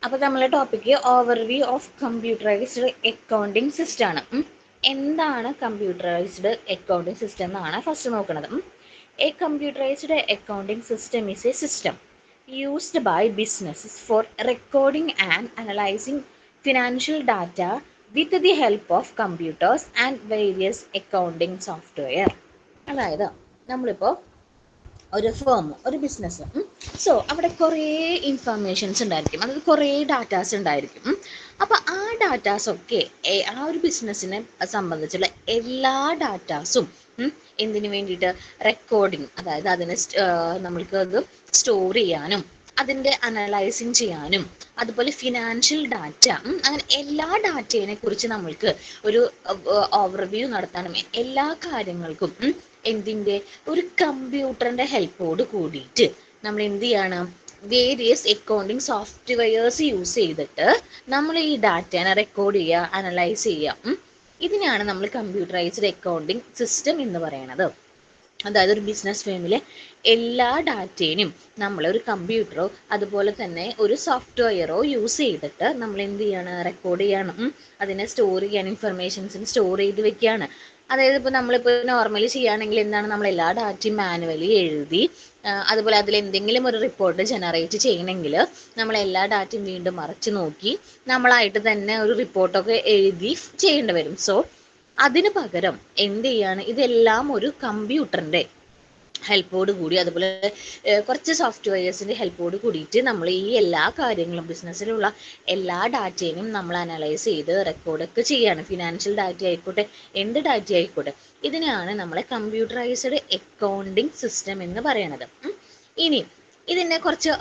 അപ്പോൾ നമ്മളെ topic overview of computerised accounting system ആണ്. എന്താണ് കമ്പ്യൂട്ടറൈസ്ഡ് അക്കൗണ്ടിങ് സിസ്റ്റം എന്നാണ് ഫസ്റ്റ് നോക്കുന്നത്. A computerised accounting system is A system used by businesses for recording and analyzing financial data with the help of computers and various accounting software. അതായത് നമ്മളിപ്പോൾ ഒരു firm, ഒരു business, so അവിടെ കുറേ informations ഉണ്ടായിരിക്കും, അതായത് കുറേ ഡാറ്റാസ് ഉണ്ടായിരിക്കും. അപ്പോൾ ആ ഡാറ്റാസൊക്കെ ആ ഒരു ബിസിനസ്സിനെ സംബന്ധിച്ചുള്ള എല്ലാ ഡാറ്റാസും എന്തിനു വേണ്ടിയിട്ട് റെക്കോർഡിങ്, അതായത് അതിനെ നമ്മൾക്ക് അത് സ്റ്റോർ ചെയ്യാനും അതിൻ്റെ അനലൈസിങ് ചെയ്യാനും അതുപോലെ ഫിനാൻഷ്യൽ ഡാറ്റ, അങ്ങനെ എല്ലാ ഡാറ്റയെ കുറിച്ച് നമ്മൾക്ക് ഒരു ഓവർവ്യൂ നടത്താനും എല്ലാ കാര്യങ്ങൾക്കും എന്തിൻ്റെ ഒരു കമ്പ്യൂട്ടറിൻ്റെ ഹെൽപ്പോട് കൂടിയിട്ട് നമ്മൾ എന്ത് ചെയ്യണം, വേരിയസ് അക്കൗണ്ടിങ് സോഫ്റ്റ്വെയർസ് യൂസ് ചെയ്തിട്ട് നമ്മൾ ഈ ഡാറ്റേനെ റെക്കോർഡ് ചെയ്യുക, അനലൈസ് ചെയ്യുക. ഇതിനെയാണ് നമ്മൾ കമ്പ്യൂട്ടറൈസ്ഡ് അക്കൗണ്ടിങ് സിസ്റ്റം എന്ന് പറയുന്നത്. അതായത് ഒരു ബിസിനസ് ഫേമിലെ എല്ലാ ഡാറ്റേനും നമ്മൾ ഒരു കമ്പ്യൂട്ടറോ അതുപോലെ തന്നെ ഒരു സോഫ്റ്റ്വെയറോ യൂസ് ചെയ്തിട്ട് നമ്മൾ എന്ത് ചെയ്യാണ്, റെക്കോർഡ് ചെയ്യണം, അതിനെ സ്റ്റോർ ചെയ്യാൻ, ഇൻഫർമേഷൻസിന് സ്റ്റോർ ചെയ്ത് വെക്കുകയാണ്. അതായത് ഇപ്പോൾ നമ്മളിപ്പോൾ നോർമലി ചെയ്യുകയാണെങ്കിൽ എന്താണ്, നമ്മൾ എല്ലാ ഡാറ്റയും മാനുവലി എഴുതി അതുപോലെ അതിൽ എന്തെങ്കിലും ഒരു റിപ്പോർട്ട് ജനറേറ്റ് ചെയ്യണമെങ്കിൽ നമ്മൾ എല്ലാ ഡാറ്റയും വീണ്ടും മറിച്ച് നോക്കി നമ്മളായിട്ട് തന്നെ ഒരു റിപ്പോർട്ടൊക്കെ എഴുതി ചെയ്യേണ്ടി വരും. സോ അതിന് പകരം എന്ത് ചെയ്യാണ്, ഇതെല്ലാം ഒരു കമ്പ്യൂട്ടറിൻ്റെ ഹെൽപ്പോട് കൂടി അതുപോലെ കുറച്ച് സോഫ്റ്റ്വെയർസിൻ്റെ ഹെൽപ്പോട് കൂടിയിട്ട് നമ്മൾ ഈ എല്ലാ കാര്യങ്ങളും ബിസിനസ്സിലുള്ള എല്ലാ ഡാറ്റയും നമ്മൾ അനലൈസ് ചെയ്ത് റെക്കോർഡൊക്കെ ചെയ്യാണ്. ഫിനാൻഷ്യൽ ഡാറ്റ ആയിക്കോട്ടെ, എന്ത് ഡാറ്റ ആയിക്കോട്ടെ, ഇതിനെയാണ് നമ്മളെ കമ്പ്യൂട്ടറൈസ്ഡ് അക്കൗണ്ടിങ് സിസ്റ്റം എന്ന് പറയണത്. ഇനി ഇതിൻ്റെ കുറച്ച്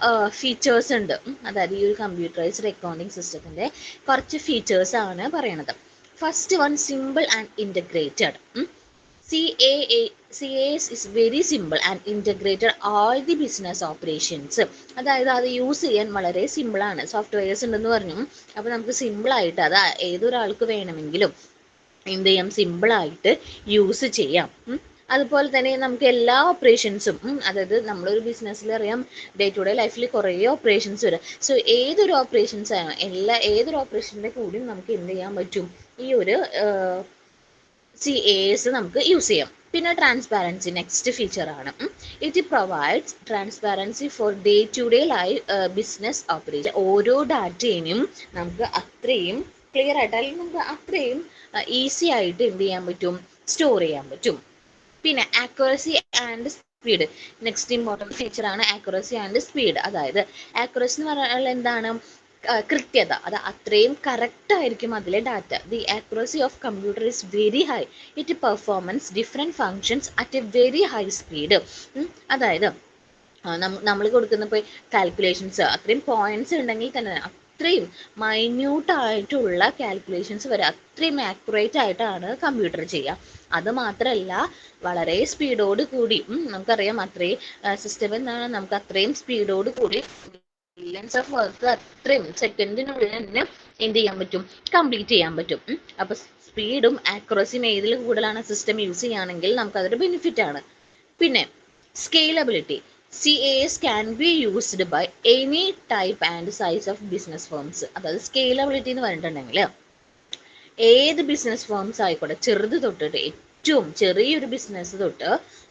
ഫീച്ചേഴ്സ് ഉണ്ട്. അതായത് ഈ ഒരു കമ്പ്യൂട്ടറൈസ്ഡ് അക്കൗണ്ടിങ് സിസ്റ്റത്തിൻ്റെ കുറച്ച് ഫീച്ചേഴ്സാണ് പറയണത്. First one, simple and integrated. CAS is very simple and integrated all the business operations. അതായത് അത് യൂസ് ചെയ്യാൻ വളരെ സിമ്പിളാണ്. സോഫ്റ്റ്വെയർസ് ഉണ്ടെന്ന് പറഞ്ഞു, അപ്പോൾ നമുക്ക് സിമ്പിളായിട്ട് അത് ഏതൊരാൾക്ക് വേണമെങ്കിലും എന്ത് ചെയ്യാം, സിമ്പിളായിട്ട് യൂസ് ചെയ്യാം. അതുപോലെ തന്നെ നമുക്ക് എല്ലാ ഓപ്പറേഷൻസും, അതായത് നമ്മളൊരു ബിസിനസ്സിൽ അറിയാം ഡേ ടു ഡേ ലൈഫിൽ കുറേ ഓപ്പറേഷൻസ് വരും. സോ ഏതൊരു ഓപ്പറേഷൻസ് ആണ്, ഏതൊരു ഓപ്പറേഷൻ്റെ കൂടിയും നമുക്ക് എന്ത് ചെയ്യാൻ പറ്റും, ഈ ഒരു CAS നമുക്ക് യൂസ് ചെയ്യാം. പിന്നെ ട്രാൻസ്പാരൻസി നെക്സ്റ്റ് ഫീച്ചറാണ്. It provides transparency for day to day business operation. ഓരോ ഡാറ്റയും നമുക്ക് അത്രയും ക്ലിയർ ആയിട്ട്, അല്ലെങ്കിൽ നമുക്ക് അത്രയും ഈസി ആയിട്ട് എന്ത് ചെയ്യാൻ പറ്റും, സ്റ്റോർ ചെയ്യാൻ പറ്റും. പിന്നെ accuracy and speed, next important ഫീച്ചറാണ് ആക്യുറസി ആൻഡ് സ്പീഡ്. അതായത് ആക്യുറസി എന്ന് പറഞ്ഞാൽ എന്താണ്, കൃത്യത, അത് അത്രയും കറക്റ്റ് ആയിരിക്കും അതിലെ data. The accuracy of computer is very high, it performance different functions at a very high speed. അതായത് നമ്മൾ കൊടുക്കുന്ന ഇപ്പോൾ കാൽക്കുലേഷൻസ് അത്രയും പോയിന്റ്സ് ഉണ്ടെങ്കിൽ തന്നെ അത്രയും മൈന്യൂട്ടായിട്ടുള്ള കാൽക്കുലേഷൻസ് വരെ അത്രയും ആക്യുറേറ്റ് ആയിട്ടാണ് കമ്പ്യൂട്ടർ ചെയ്യുക. അത് മാത്രമല്ല വളരെ സ്പീഡോട് കൂടി, നമുക്കറിയാം അത്രയും സിസ്റ്റം എന്താണ്, നമുക്ക് അത്രയും സ്പീഡോട് കൂടി മില്യൺസ് ഓഫ് വർക്ക് അത്രയും സെക്കൻഡിനുള്ളിൽ തന്നെ എന്ത് ചെയ്യാൻ പറ്റും, കംപ്ലീറ്റ് ചെയ്യാൻ പറ്റും. അപ്പോൾ സ്പീഡും ആക്യുറസിയും ഏതിൽ കൂടുതലാണ് സിസ്റ്റം യൂസ് ചെയ്യുകയാണെങ്കിൽ നമുക്കതൊരു ബെനിഫിറ്റ് ആണ്. പിന്നെ scalability, CAS can be used by any type and size of business firms. അതായത് സ്കെയിലബിലിറ്റി എന്ന് പറഞ്ഞിട്ടുണ്ടെങ്കിൽ ഏത് ബിസിനസ് ഫേംസ് ആയിക്കോട്ടെ, ചെറുത് തൊട്ടിട്ട് ഏറ്റവും ചെറിയൊരു ബിസിനസ് തൊട്ട്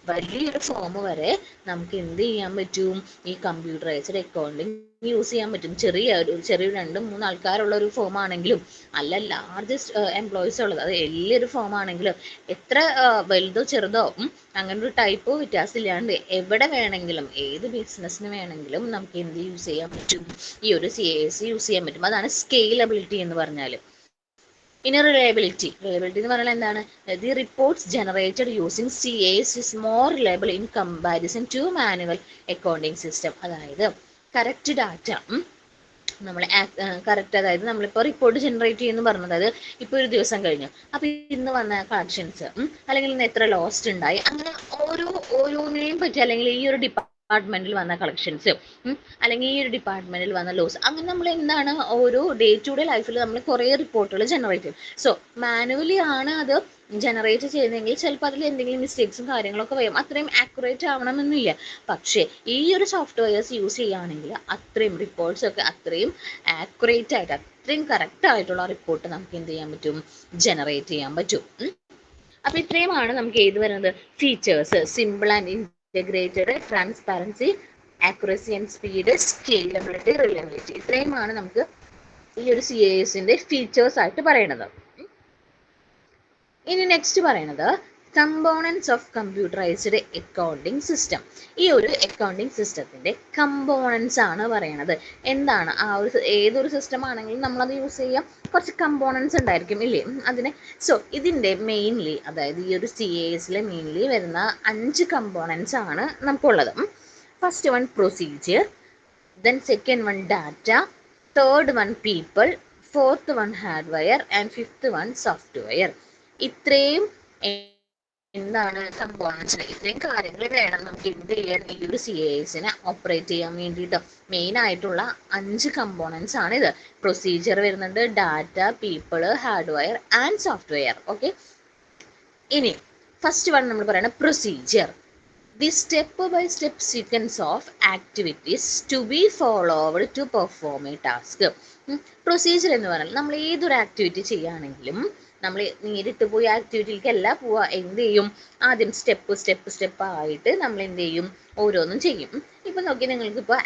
വലിയൊരു ഫോം വരെ നമുക്ക് എന്ത് ചെയ്യാൻ പറ്റും, ഈ കമ്പ്യൂട്ടറൈസ്ഡ് അക്കൗണ്ടിങ് യൂസ് ചെയ്യാൻ പറ്റും. ചെറിയ 2-3 ആൾക്കാരുള്ള ഒരു ഫോം ആണെങ്കിലും, അല്ല ലാർജസ്റ്റ് എംപ്ലോയീസ് ഉള്ളത്, അത് വലിയൊരു ഫോം ആണെങ്കിലും, എത്ര വലുതോ ചെറുതോ അങ്ങനെ ഒരു ടൈപ്പോ വ്യത്യാസമില്ലാണ്ട് എവിടെ വേണമെങ്കിലും ഏത് ബിസിനസ്സിന് വേണമെങ്കിലും നമുക്ക് എന്ത് യൂസ് ചെയ്യാൻ പറ്റും, ഈ ഒരു CAS യൂസ് ചെയ്യാൻ പറ്റും. അതാണ് സ്കെയിലബിലിറ്റി എന്ന് പറഞ്ഞാൽ. ഇനി റിലയബിലിറ്റി എന്ന് പറഞ്ഞാൽ എന്താണ്, the reports generated using CAS is more reliable in comparison to manual accounting system. അതായത് കറക്റ്റ് ഡാറ്റ നമ്മൾ കറക്റ്റ്, അതായത് നമ്മളിപ്പോൾ റിപ്പോർട്ട് ജനറേറ്റ് ചെയ്യുമെന്ന് പറഞ്ഞത്, അതായത് ഇപ്പോൾ ഒരു ദിവസം കഴിഞ്ഞു, അപ്പോൾ ഇന്ന് വന്ന കളക്ഷൻസ് അല്ലെങ്കിൽ ഇന്ന് എത്ര ലോസ്റ്റ് ഉണ്ടായി, അങ്ങനെ ഓരോന്നിനെയും പറ്റി, അല്ലെങ്കിൽ ഈ ഒരു ഡിപ്പാർട്ട്മെന്റിൽ വന്ന കളക്ഷൻസ്, അല്ലെങ്കിൽ ഈ ഒരു ഡിപ്പാർട്ട്മെന്റിൽ വന്ന ലോസ്, അങ്ങനെ നമ്മൾ എന്താണ് ഓരോ ഡേ ടു ഡേ ലൈഫിൽ നമ്മൾ കുറേ റിപ്പോർട്ടുകൾ ജനറേറ്റ് ചെയ്യും. സോ മാനുവലി ആണ് അത് ജനറേറ്റ് ചെയ്യുന്നതെങ്കിൽ ചിലപ്പോൾ അതിൽ എന്തെങ്കിലും മിസ്റ്റേക്സും കാര്യങ്ങളൊക്കെ വരും, അത്രയും ആക്യുറേറ്റ് ആവണമെന്നില്ല. പക്ഷേ ഈ ഒരു സോഫ്റ്റ്വെയർസ് യൂസ് ചെയ്യുകയാണെങ്കിൽ അത്രയും റിപ്പോർട്ട്സ് ഒക്കെ അത്രയും ആക്യുറേറ്റ് ആയിട്ട് അത്രയും കറക്റ്റ് ആയിട്ടുള്ള റിപ്പോർട്ട് നമുക്ക് എന്ത് ചെയ്യാൻ പറ്റും, ജനറേറ്റ് ചെയ്യാൻ പറ്റും. അപ്പോൾ ഇത്രയുമാണ് നമുക്ക് ഏത് വരുന്നത്, features: simple and integrated, transparency, accuracy and speed, scalability, reliability. ഇത്രയുമാണ് നമുക്ക് ഈ ഒരു CASന്റെ ഫീച്ചേഴ്സ് ആയിട്ട് പറയുന്നത്. ഇനി നെക്സ്റ്റ് പറയുന്നത് components of computerised accounting system. ഈ ഒരു അക്കൗണ്ടിങ് സിസ്റ്റത്തിന്റെ കമ്പോണൻസ് ആണ് പറയണത്. എന്താണ് ആ ഒരു ഏതൊരു സിസ്റ്റം ആണെങ്കിലും നമ്മളത് യൂസ് ചെയ്യാം, കുറച്ച് കമ്പോണൻസ് ഉണ്ടായിരിക്കും ഇല്ലേ അതിന്. സോ ഇതിന്റെ മെയിൻലി, അതായത് ഈ ഒരു CASലെ മെയിൻലി വരുന്ന 5 കമ്പോണൻസ് ആണ് നമുക്കുള്ളത്. First one procedure, then second one data, third one people, fourth one hardware and fifth one software. ഇത്രയും എന്താണ് കമ്പോണൻസ്, ഇത്രയും കാര്യങ്ങൾ വേണം നമുക്ക് എന്ത് ചെയ്യാൻ, ഈ ഒരു CASനെ ഓപ്പറേറ്റ് ചെയ്യാൻ വേണ്ടിയിട്ട്. മെയിൻ ആയിട്ടുള്ള 5 കമ്പോണൻസ് ആണ് ഇത്. പ്രൊസീജിയർ വരുന്നുണ്ട്, data, people, hardware and software. Okay, ഇനി ഫസ്റ്റ് വൺ നമ്മൾ പറയുന്നത് procedure. The step-by-step sequence of activities to be followed to perform a task. Procedure എന്ന് പറഞ്ഞാൽ നമ്മൾ ഏതൊരു ആക്ടിവിറ്റി ചെയ്യുകയാണെങ്കിലും നമ്മൾ നേരിട്ട് പോയി ആക്ടിവിറ്റിയിലേക്കല്ല പോവുക, എന്ത് ചെയ്യും, ആദ്യം സ്റ്റെപ്പ് ആയിട്ട് നമ്മൾ എന്ത് ചെയ്യും, ഓരോന്നും ചെയ്യും. ഇപ്പം നോക്കി, നിങ്ങൾക്കിപ്പോൾ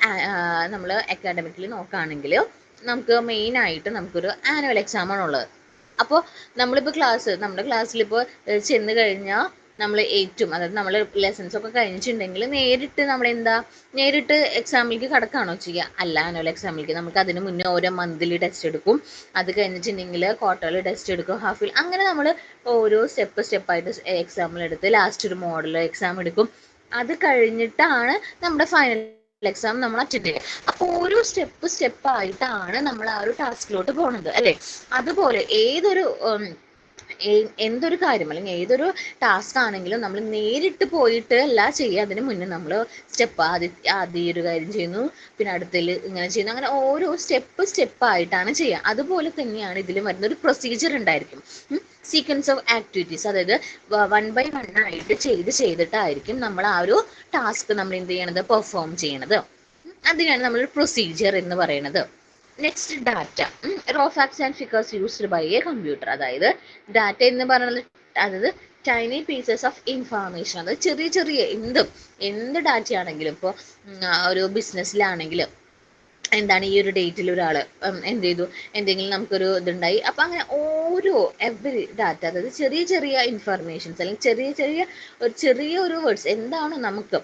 നമ്മൾ അക്കാഡമിക്കലി നോക്കുകയാണെങ്കിൽ നമുക്ക് മെയിനായിട്ട് നമുക്കൊരു ആനുവൽ എക്സാം ആണുള്ളത്. അപ്പോൾ നമ്മളിപ്പോൾ നമ്മുടെ ക്ലാസ്സിലിപ്പോൾ ചെന്ന് കഴിഞ്ഞാൽ നമ്മൾ ഏറ്റവും, അതായത് നമ്മൾ ലെസൺസ് ഒക്കെ കഴിഞ്ഞിട്ടുണ്ടെങ്കിൽ നേരിട്ട് എക്സാമിലേക്ക് കടക്കുകയാണോ ചെയ്യുക? അല്ല, ആനുവൽ എക്സാമിലേക്ക് നമുക്ക് അതിന് മുന്നേ ഓരോ മന്ത്ലി ടെസ്റ്റ് എടുക്കും, അത് കഴിഞ്ഞിട്ടുണ്ടെങ്കിൽ ക്വാർട്ടർലി ടെസ്റ്റ് എടുക്കും, ഹാഫിൽ, അങ്ങനെ നമ്മൾ ഓരോ സ്റ്റെപ്പായിട്ട് എക്സാമിലെടുത്ത് ലാസ്റ്റ് ഒരു മോഡൽ എക്സാം എടുക്കും. അത് കഴിഞ്ഞിട്ടാണ് നമ്മുടെ ഫൈനൽ എക്സാം നമ്മൾ അറ്റൻഡ് ചെയ്യുക. അപ്പോൾ ഓരോ സ്റ്റെപ്പായിട്ടാണ് നമ്മൾ ആ ഒരു ടാസ്കിലോട്ട് പോകുന്നത് അല്ലേ. അതുപോലെ എന്തൊരു കാര്യം അല്ലെങ്കിൽ ഏതൊരു ടാസ്ക് ആണെങ്കിലും നമ്മൾ നേരിട്ട് പോയിട്ട് അല്ല ചെയ്യുക. അതിന് മുന്നേ നമ്മൾ ആദ്യം ഒരു കാര്യം ചെയ്യുന്നു, പിന്നെ അടുത്തതിൽ ഇങ്ങനെ ചെയ്യുന്നു, അങ്ങനെ ഓരോ സ്റ്റെപ്പായിട്ടാണ് ചെയ്യുക. അതുപോലെ തന്നെയാണ് ഇതിലും വരുന്ന ഒരു പ്രൊസീജിയർ ഉണ്ടായിരിക്കും, സീക്വൻസ് ഓഫ് ആക്ടിവിറ്റീസ്. അതായത് 1 by 1 ആയിട്ട് ചെയ്തിട്ടായിരിക്കും നമ്മൾ ആ ഒരു ടാസ്ക് നമ്മൾ എന്ത് ചെയ്യണത്, പെർഫോം ചെയ്യണത്. അതിനാണ് നമ്മൾ പ്രൊസീജിയർ എന്ന് പറയുന്നത്. Next data, raw facts and figures used by a computer. അതായത് ഡാറ്റ എന്ന് പറയുന്നത്, അതായത് ടൈനി പീസസ് ഓഫ് ഇൻഫർമേഷൻ. അത് ചെറിയ എന്ത് ഡാറ്റ ആണെങ്കിലും, ഇപ്പോൾ ഒരു ബിസിനസ്സിലാണെങ്കിലും എന്താണ്, ഈ ഒരു ഡേറ്റിൽ ഒരാൾ എന്ത് ചെയ്തു, എന്തെങ്കിലും നമുക്കൊരു ഇതുണ്ടായി, അപ്പം അങ്ങനെ എവറി ഡാറ്റ, അതായത് ചെറിയ ഇൻഫർമേഷൻസ് അല്ലെങ്കിൽ ചെറിയൊരു വേർഡ്സ് എന്താണോ നമുക്ക്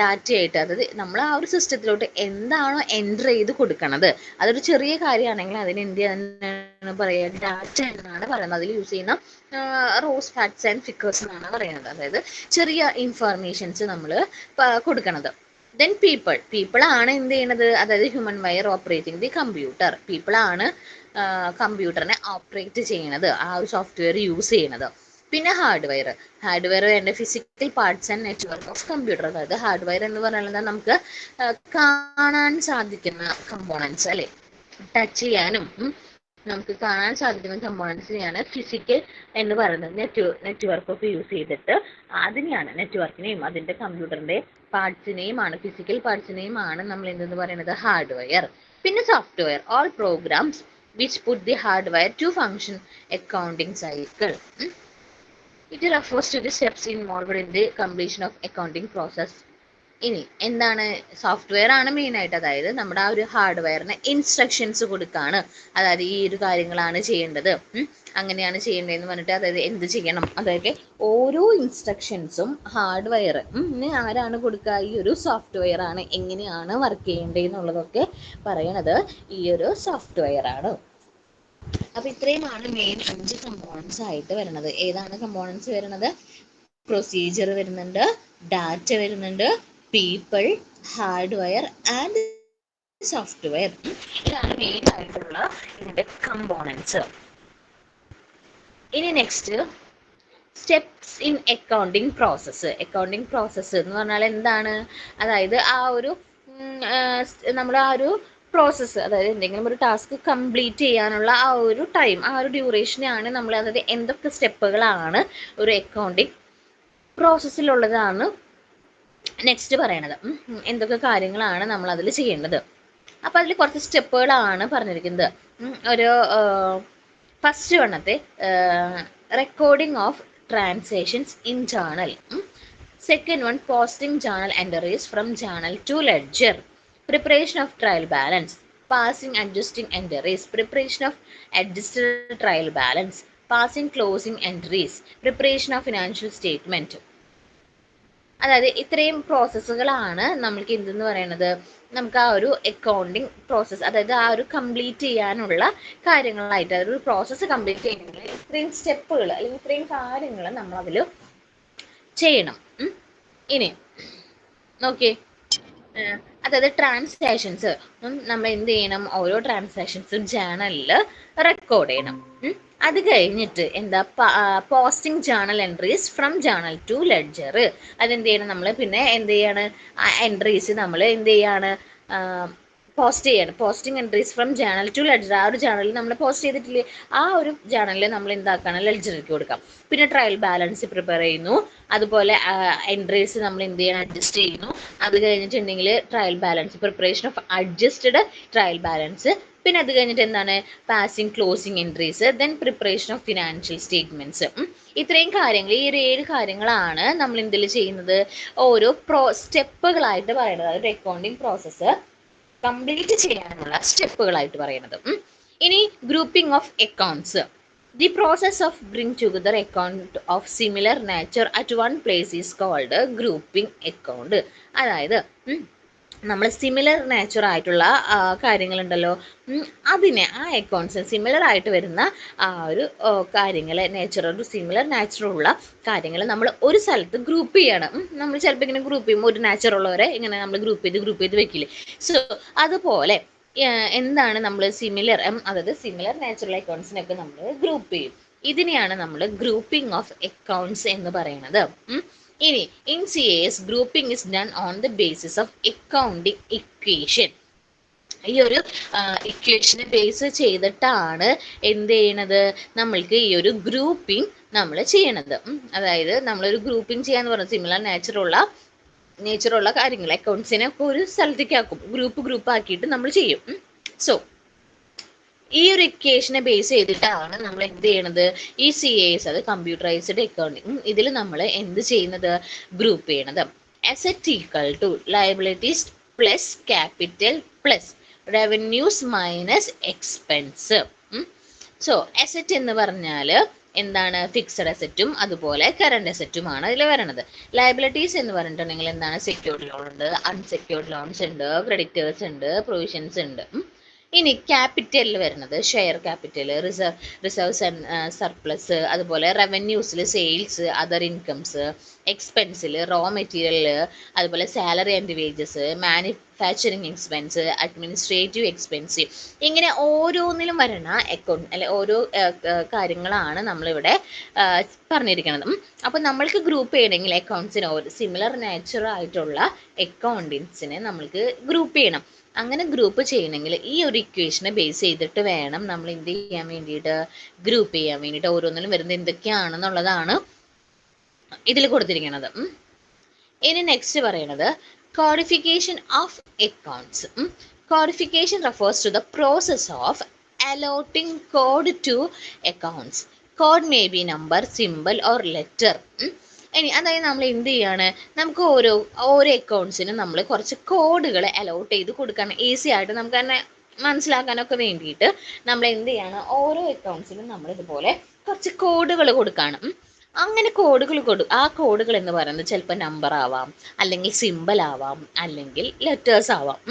ഡാറ്റയായിട്ട്, അതായത് നമ്മൾ ആ ഒരു സിസ്റ്റത്തിലോട്ട് എന്താണോ എൻ്റർ ചെയ്ത് കൊടുക്കണത്, അതൊരു ചെറിയ കാര്യമാണെങ്കിൽ അതിന് എന്താണ് പറയുക, ഡാറ്റ എന്നാണ് പറയുന്നത്. അതിൽ യൂസ് ചെയ്യുന്ന റോസ് ഫാക്ട്സ് ആൻഡ് ഫിഗേഴ്സ് എന്നാണ് പറയുന്നത്. അതായത് ചെറിയ ഇൻഫർമേഷൻസ് നമ്മൾ കൊടുക്കണത്. ദെൻ പീപ്പിൾ ആണ് എന്ത് ചെയ്യണത്, അതായത് human wire operating the computer. People ആണ് കമ്പ്യൂട്ടറിനെ ഓപ്പറേറ്റ് ചെയ്യണത്, ആ ഒരു സോഫ്റ്റ്വെയർ യൂസ് ചെയ്യണത്. പിന്നെ ഹാർഡ്വെയർ വേണ്ട physical parts and network of computer. അതായത് ഹാർഡ്വെയർ എന്ന് പറയുന്നത് നമുക്ക് കാണാൻ സാധിക്കുന്ന കമ്പോണൻസ് അല്ലെ, ടച്ച് ചെയ്യാനും നമുക്ക് കാണാൻ സാധിക്കുന്ന കമ്പോണൻസിനെയാണ് ഫിസിക്കൽ എന്ന് പറയുന്നത്. നെറ്റ്വർക്ക് ഒക്കെ യൂസ് ചെയ്തിട്ട് അതിനെയാണ്, നെറ്റ്വർക്കിനെയും അതിന്റെ കമ്പ്യൂട്ടറിന്റെ പാർട്സിനെയുമാണ്, ഫിസിക്കൽ പാർട്സിനെയുമാണ് നമ്മൾ എന്തെന്ന് പറയുന്നത്, ഹാർഡ്വെയർ. പിന്നെ software, all programs which put the hardware to function accounting cycle. It refers to the steps involved in the completion of accounting process. ഇനി എന്താണ്, സോഫ്റ്റ്വെയർ ആണ് മെയിൻ ആയിട്ട്. അതായത് നമ്മുടെ ആ ഒരു ഹാർഡ്വെയറിന് ഇൻസ്ട്രക്ഷൻസ് കൊടുക്കാണ്, അതായത് ഈ ഒരു കാര്യങ്ങളാണ് ചെയ്യേണ്ടത്, അങ്ങനെയാണ് ചെയ്യേണ്ടതെന്ന് പറഞ്ഞിട്ട്, അതായത് എന്ത് ചെയ്യണം, അതായത് ഓരോ ഇൻസ്ട്രക്ഷൻസും ഹാർഡ്വെയറിന് ആരാണ് കൊടുക്കുക, ഈ ഒരു സോഫ്റ്റ്വെയർ ആണ് എങ്ങനെയാണ് വർക്ക് ചെയ്യേണ്ടതെന്നുള്ളതൊക്കെ പറയണത് ഈ ഒരു സോഫ്റ്റ്വെയർ ആണ്. അപ്പൊ ഇത്രയുമാണ് മെയിൻ 5 കമ്പോണൻസ് ആയിട്ട് വരുന്നത്. ഏതാണ് കമ്പോണൻസ് വരുന്നത്? പ്രൊസീജിയർ വരുന്നുണ്ട്, ഡാറ്റ വരുന്നുണ്ട്, പീപ്പിൾ, ഹാർഡ്വെയർ ആൻഡ് സോഫ്റ്റ്വെയർ. ഇതാണ് മെയിൻ ആയിട്ടുള്ള ഇതിന്റെ കമ്പോണൻസ്. ഇനി next steps in accounting process എന്ന് പറഞ്ഞാൽ എന്താണ്? അതായത് ആ ഒരു നമ്മൾ ആ ഒരു പ്രോസസ്സ്, അതായത് എന്തെങ്കിലും ഒരു ടാസ്ക് കംപ്ലീറ്റ് ചെയ്യാനുള്ള ആ ഒരു ടൈം, ആ ഒരു ഡ്യൂറേഷനാണ് നമ്മൾ, അതായത് എന്തൊക്കെ സ്റ്റെപ്പുകളാണ് ഒരു അക്കൗണ്ടിങ് പ്രോസസ്സിലുള്ളതാണ് നെക്സ്റ്റ് പറയണത്. എന്തൊക്കെ കാര്യങ്ങളാണ് നമ്മൾ അതിൽ ചെയ്യേണ്ടത്. അപ്പോൾ അതിൽ കുറച്ച് സ്റ്റെപ്പുകളാണ് പറഞ്ഞിരിക്കുന്നത്. ഒരു ഫസ്റ്റ് വണ്ണത്തെ recording of transactions in journal. Second one posting journal entries from journal to ledger. Preparation of trial balance, passing adjusting entries, preparation of adjusted trial balance, passing closing entries, preparation of financial statement. അതായത് ഇത്രയും പ്രോസസ്സുകളാണ് നമ്മൾക്ക് എന്തെന്ന് പറയുന്നത്, നമുക്ക് ആ ഒരു accounting process, അതായത് ആ ഒരു കംപ്ലീറ്റ് ചെയ്യാനുള്ള കാര്യങ്ങളായിട്ട്, അതൊരു പ്രോസസ്സ് കംപ്ലീറ്റ് ചെയ്യണമെങ്കിൽ ഇത്രയും സ്റ്റെപ്പുകൾ അല്ലെങ്കിൽ ഇത്രയും കാര്യങ്ങൾ നമ്മൾ അതിൽ ചെയ്യണം. ഇനി നോക്കിയേ, അതായത് ട്രാൻസാക്ഷൻസ് നമ്മൾ എന്ത് ചെയ്യണം, ഓരോ ട്രാൻസാക്ഷൻസും ജേണലിൽ റെക്കോർഡ് ചെയ്യണം. അത് കഴിഞ്ഞിട്ട് എന്താ, posting journal entries from journal to ledger. അതെന്ത് ചെയ്യണം, നമ്മൾ പിന്നെ എന്ത് ചെയ്യാണ്, ആ എൻട്രീസ് നമ്മൾ എന്ത് ചെയ്യാണ്, പോസ്റ്റ് ചെയ്യണം. Posting entries from journal to ledger. ആ ഒരു ജേണലിൽ നമ്മൾ പോസ്റ്റ് ചെയ്തിട്ടില്ലേ, ആ ഒരു ജേണലിൽ നമ്മൾ എന്താക്കണം, ലെഡ്ജറിലേക്ക് കൊടുക്കാം. പിന്നെ ട്രയൽ ബാലൻസ് പ്രിപ്പയർ ചെയ്യുന്നു, അതുപോലെ എൻട്രീസ് നമ്മൾ എന്ത് ചെയ്യണം, അഡ്ജസ്റ്റ് ചെയ്യുന്നു. അത് കഴിഞ്ഞിട്ടുണ്ടെങ്കിൽ trial balance, preparation of adjusted trial balance. പിന്നെ അത് കഴിഞ്ഞിട്ട് എന്താണ്, passing closing entries, then preparation of financial statements. ഇത്രയും കാര്യങ്ങൾ, ഈ ഒരു 7 കാര്യങ്ങളാണ് നമ്മൾ എന്തിൽ ചെയ്യുന്നത്, ഓരോ സ്റ്റെപ്പുകളായിട്ട് പറയുന്നത്. അതായത് അക്കൗണ്ടിങ് പ്രോസസ്സ് കംപ്ലീറ്റ് ചെയ്യാനുള്ള സ്റ്റെപ്പുകളായിട്ട് പറയുന്നത്. ഇനി grouping of accounts. The process of bring together account of similar nature at one place is called grouping account. അതായത് നമ്മൾ സിമിലർ നേച്ചർ ആയിട്ടുള്ള കാര്യങ്ങളുണ്ടല്ലോ, അതിനെ, ആ അക്കൗണ്ട്സ് സിമിലർ ആയിട്ട് വരുന്ന ആ ഒരു കാര്യങ്ങൾ, ഒരു സിമിലർ നേച്ചറുള്ള കാര്യങ്ങൾ നമ്മൾ ഒരു സ്ഥലത്ത് ഗ്രൂപ്പ് ചെയ്യണം. നമ്മൾ ചിലപ്പോൾ ഇങ്ങനെ ഗ്രൂപ്പ് ചെയ്യുമ്പോൾ ഒരു നേച്ചറുള്ളവരെ ഇങ്ങനെ നമ്മൾ ഗ്രൂപ്പ് ചെയ്ത് വെക്കില്ലേ. സോ അതുപോലെ എന്താണ് നമ്മൾ സിമിലർ, അതായത് സിമിലർ നേച്ചുറൽ അക്കൗണ്ട്സിനൊക്കെ നമ്മൾ ഗ്രൂപ്പ് ചെയ്യും. ഇതിനെയാണ് നമ്മൾ ഗ്രൂപ്പിംഗ് ഓഫ് അക്കൗണ്ട്സ് എന്ന് പറയുന്നത്. ഇനി in CAS grouping is done on the basis of accounting equation. ഈ ഒരു ഇക്വേഷനെ ബേസ് ചെയ്തിട്ടാണ് എന്ത് ചെയ്യണത്, നമ്മൾക്ക് ഈ ഒരു ഗ്രൂപ്പിംഗ് നമ്മൾ ചെയ്യണത്. അതായത് നമ്മളൊരു ഗ്രൂപ്പിംഗ് ചെയ്യാന്ന് പറഞ്ഞത് സിമിലർ നേച്ചറുള്ള കാര്യങ്ങൾ, അക്കൗണ്ട്സിനെ ഒക്കെ ഒരു സ്ഥലത്തേക്ക് ആക്കും, ഗ്രൂപ്പ് ആക്കിയിട്ട് നമ്മൾ ചെയ്യും. സോ ഈ ഒരു ഇക്വേഷനെ ബേസ് ചെയ്തിട്ടാണ് നമ്മൾ എന്ത് ചെയ്യണത്, ഈ CAS, അത് കമ്പ്യൂട്ടറൈസ്ഡ് അക്കൗണ്ടിങ്, ഇതിൽ നമ്മൾ എന്ത് ചെയ്യുന്നത്, ഗ്രൂപ്പ് ചെയ്യണത്. Asset equal to liabilities plus capital plus revenues minus expense. So asset എന്ന് പറഞ്ഞാൽ എന്താണ്, ഫിക്സഡ് അസറ്റും അതുപോലെ കറണ്ട് അസറ്റുമാണ് അതിൽ വരണത്. ലയബിലിറ്റീസ് എന്ന് പറഞ്ഞിട്ടുണ്ടെങ്കിൽ എന്താണ്, സെക്യൂർഡ് ലോൺ ഉണ്ട്, അൺസെക്യൂർഡ് ലോൺസ് ഉണ്ട്, ക്രെഡിറ്റേഴ്സ് ഉണ്ട്, പ്രൊവിഷൻസ് ഉണ്ട്. ഇനി ക്യാപിറ്റലിൽ വരുന്നത് ഷെയർ ക്യാപിറ്റൽ, റിസർവ്സ് സർപ്ലസ്, അതുപോലെ റവന്യൂസിൽ സെയിൽസ്, അതർ ഇൻകംസ്, എക്സ്പെൻസിൽ റോ മെറ്റീരിയൽ, അതുപോലെ salary and wages, manufacturing expense, administrative expense. ഇങ്ങനെ ഓരോന്നിലും വരുന്ന അക്കൗണ്ട് അല്ലെ ഓരോ കാര്യങ്ങളാണ് നമ്മളിവിടെ പറഞ്ഞിരിക്കുന്നത്. അപ്പോൾ നമ്മൾക്ക് ഗ്രൂപ്പ് ചെയ്യണമെങ്കിൽ അക്കൗണ്ട്സിന് ഒരു സിമിലർ നേച്ചർ ആയിട്ടുള്ള അക്കൗണ്ടിങ്സിനെ നമ്മൾക്ക് ഗ്രൂപ്പ് ചെയ്യണം. അങ്ങനെ ഗ്രൂപ്പ് ചെയ്യണമെങ്കിൽ ഈ ഒരു ഇക്വേഷനെ ബേസ് ചെയ്തിട്ട് വേണം നമ്മൾ എന്ത് ചെയ്യാൻ വേണ്ടിയിട്ട്, ഗ്രൂപ്പ് ചെയ്യാൻ വേണ്ടിയിട്ട്. ഓരോന്നിലും വരുന്നത് എന്തൊക്കെയാണെന്നുള്ളതാണ് ഇതിൽ കൊടുത്തിരിക്കുന്നത്. ഇനി നെക്സ്റ്റ് പറയുന്നത് codification of accounts. Codification refers to the process of allotting code to accounts. Code may be number, simple or letter. ഇനി അതായത് നമ്മൾ എന്ത് ചെയ്യാണ്, നമുക്ക് ഓരോ അക്കൗണ്ട്സിനും നമ്മൾ കുറച്ച് കോഡുകൾ അലോട്ട് ചെയ്ത് കൊടുക്കണം. ഈസി ആയിട്ട് നമുക്ക് തന്നെ മനസ്സിലാക്കാനൊക്കെ വേണ്ടിയിട്ട് നമ്മൾ എന്ത് ചെയ്യാണ്, ഓരോ അക്കൗണ്ട്സിനും നമ്മൾ ഇതുപോലെ കുറച്ച് കോഡുകൾ കൊടുക്കണം. അങ്ങനെ ആ കോഡുകൾ എന്ന് പറയുന്നത് ചിലപ്പോൾ നമ്പർ ആവാം, അല്ലെങ്കിൽ സിമ്പിൾ ആവാം, അല്ലെങ്കിൽ ലെറ്റേഴ്സ് ആവാം.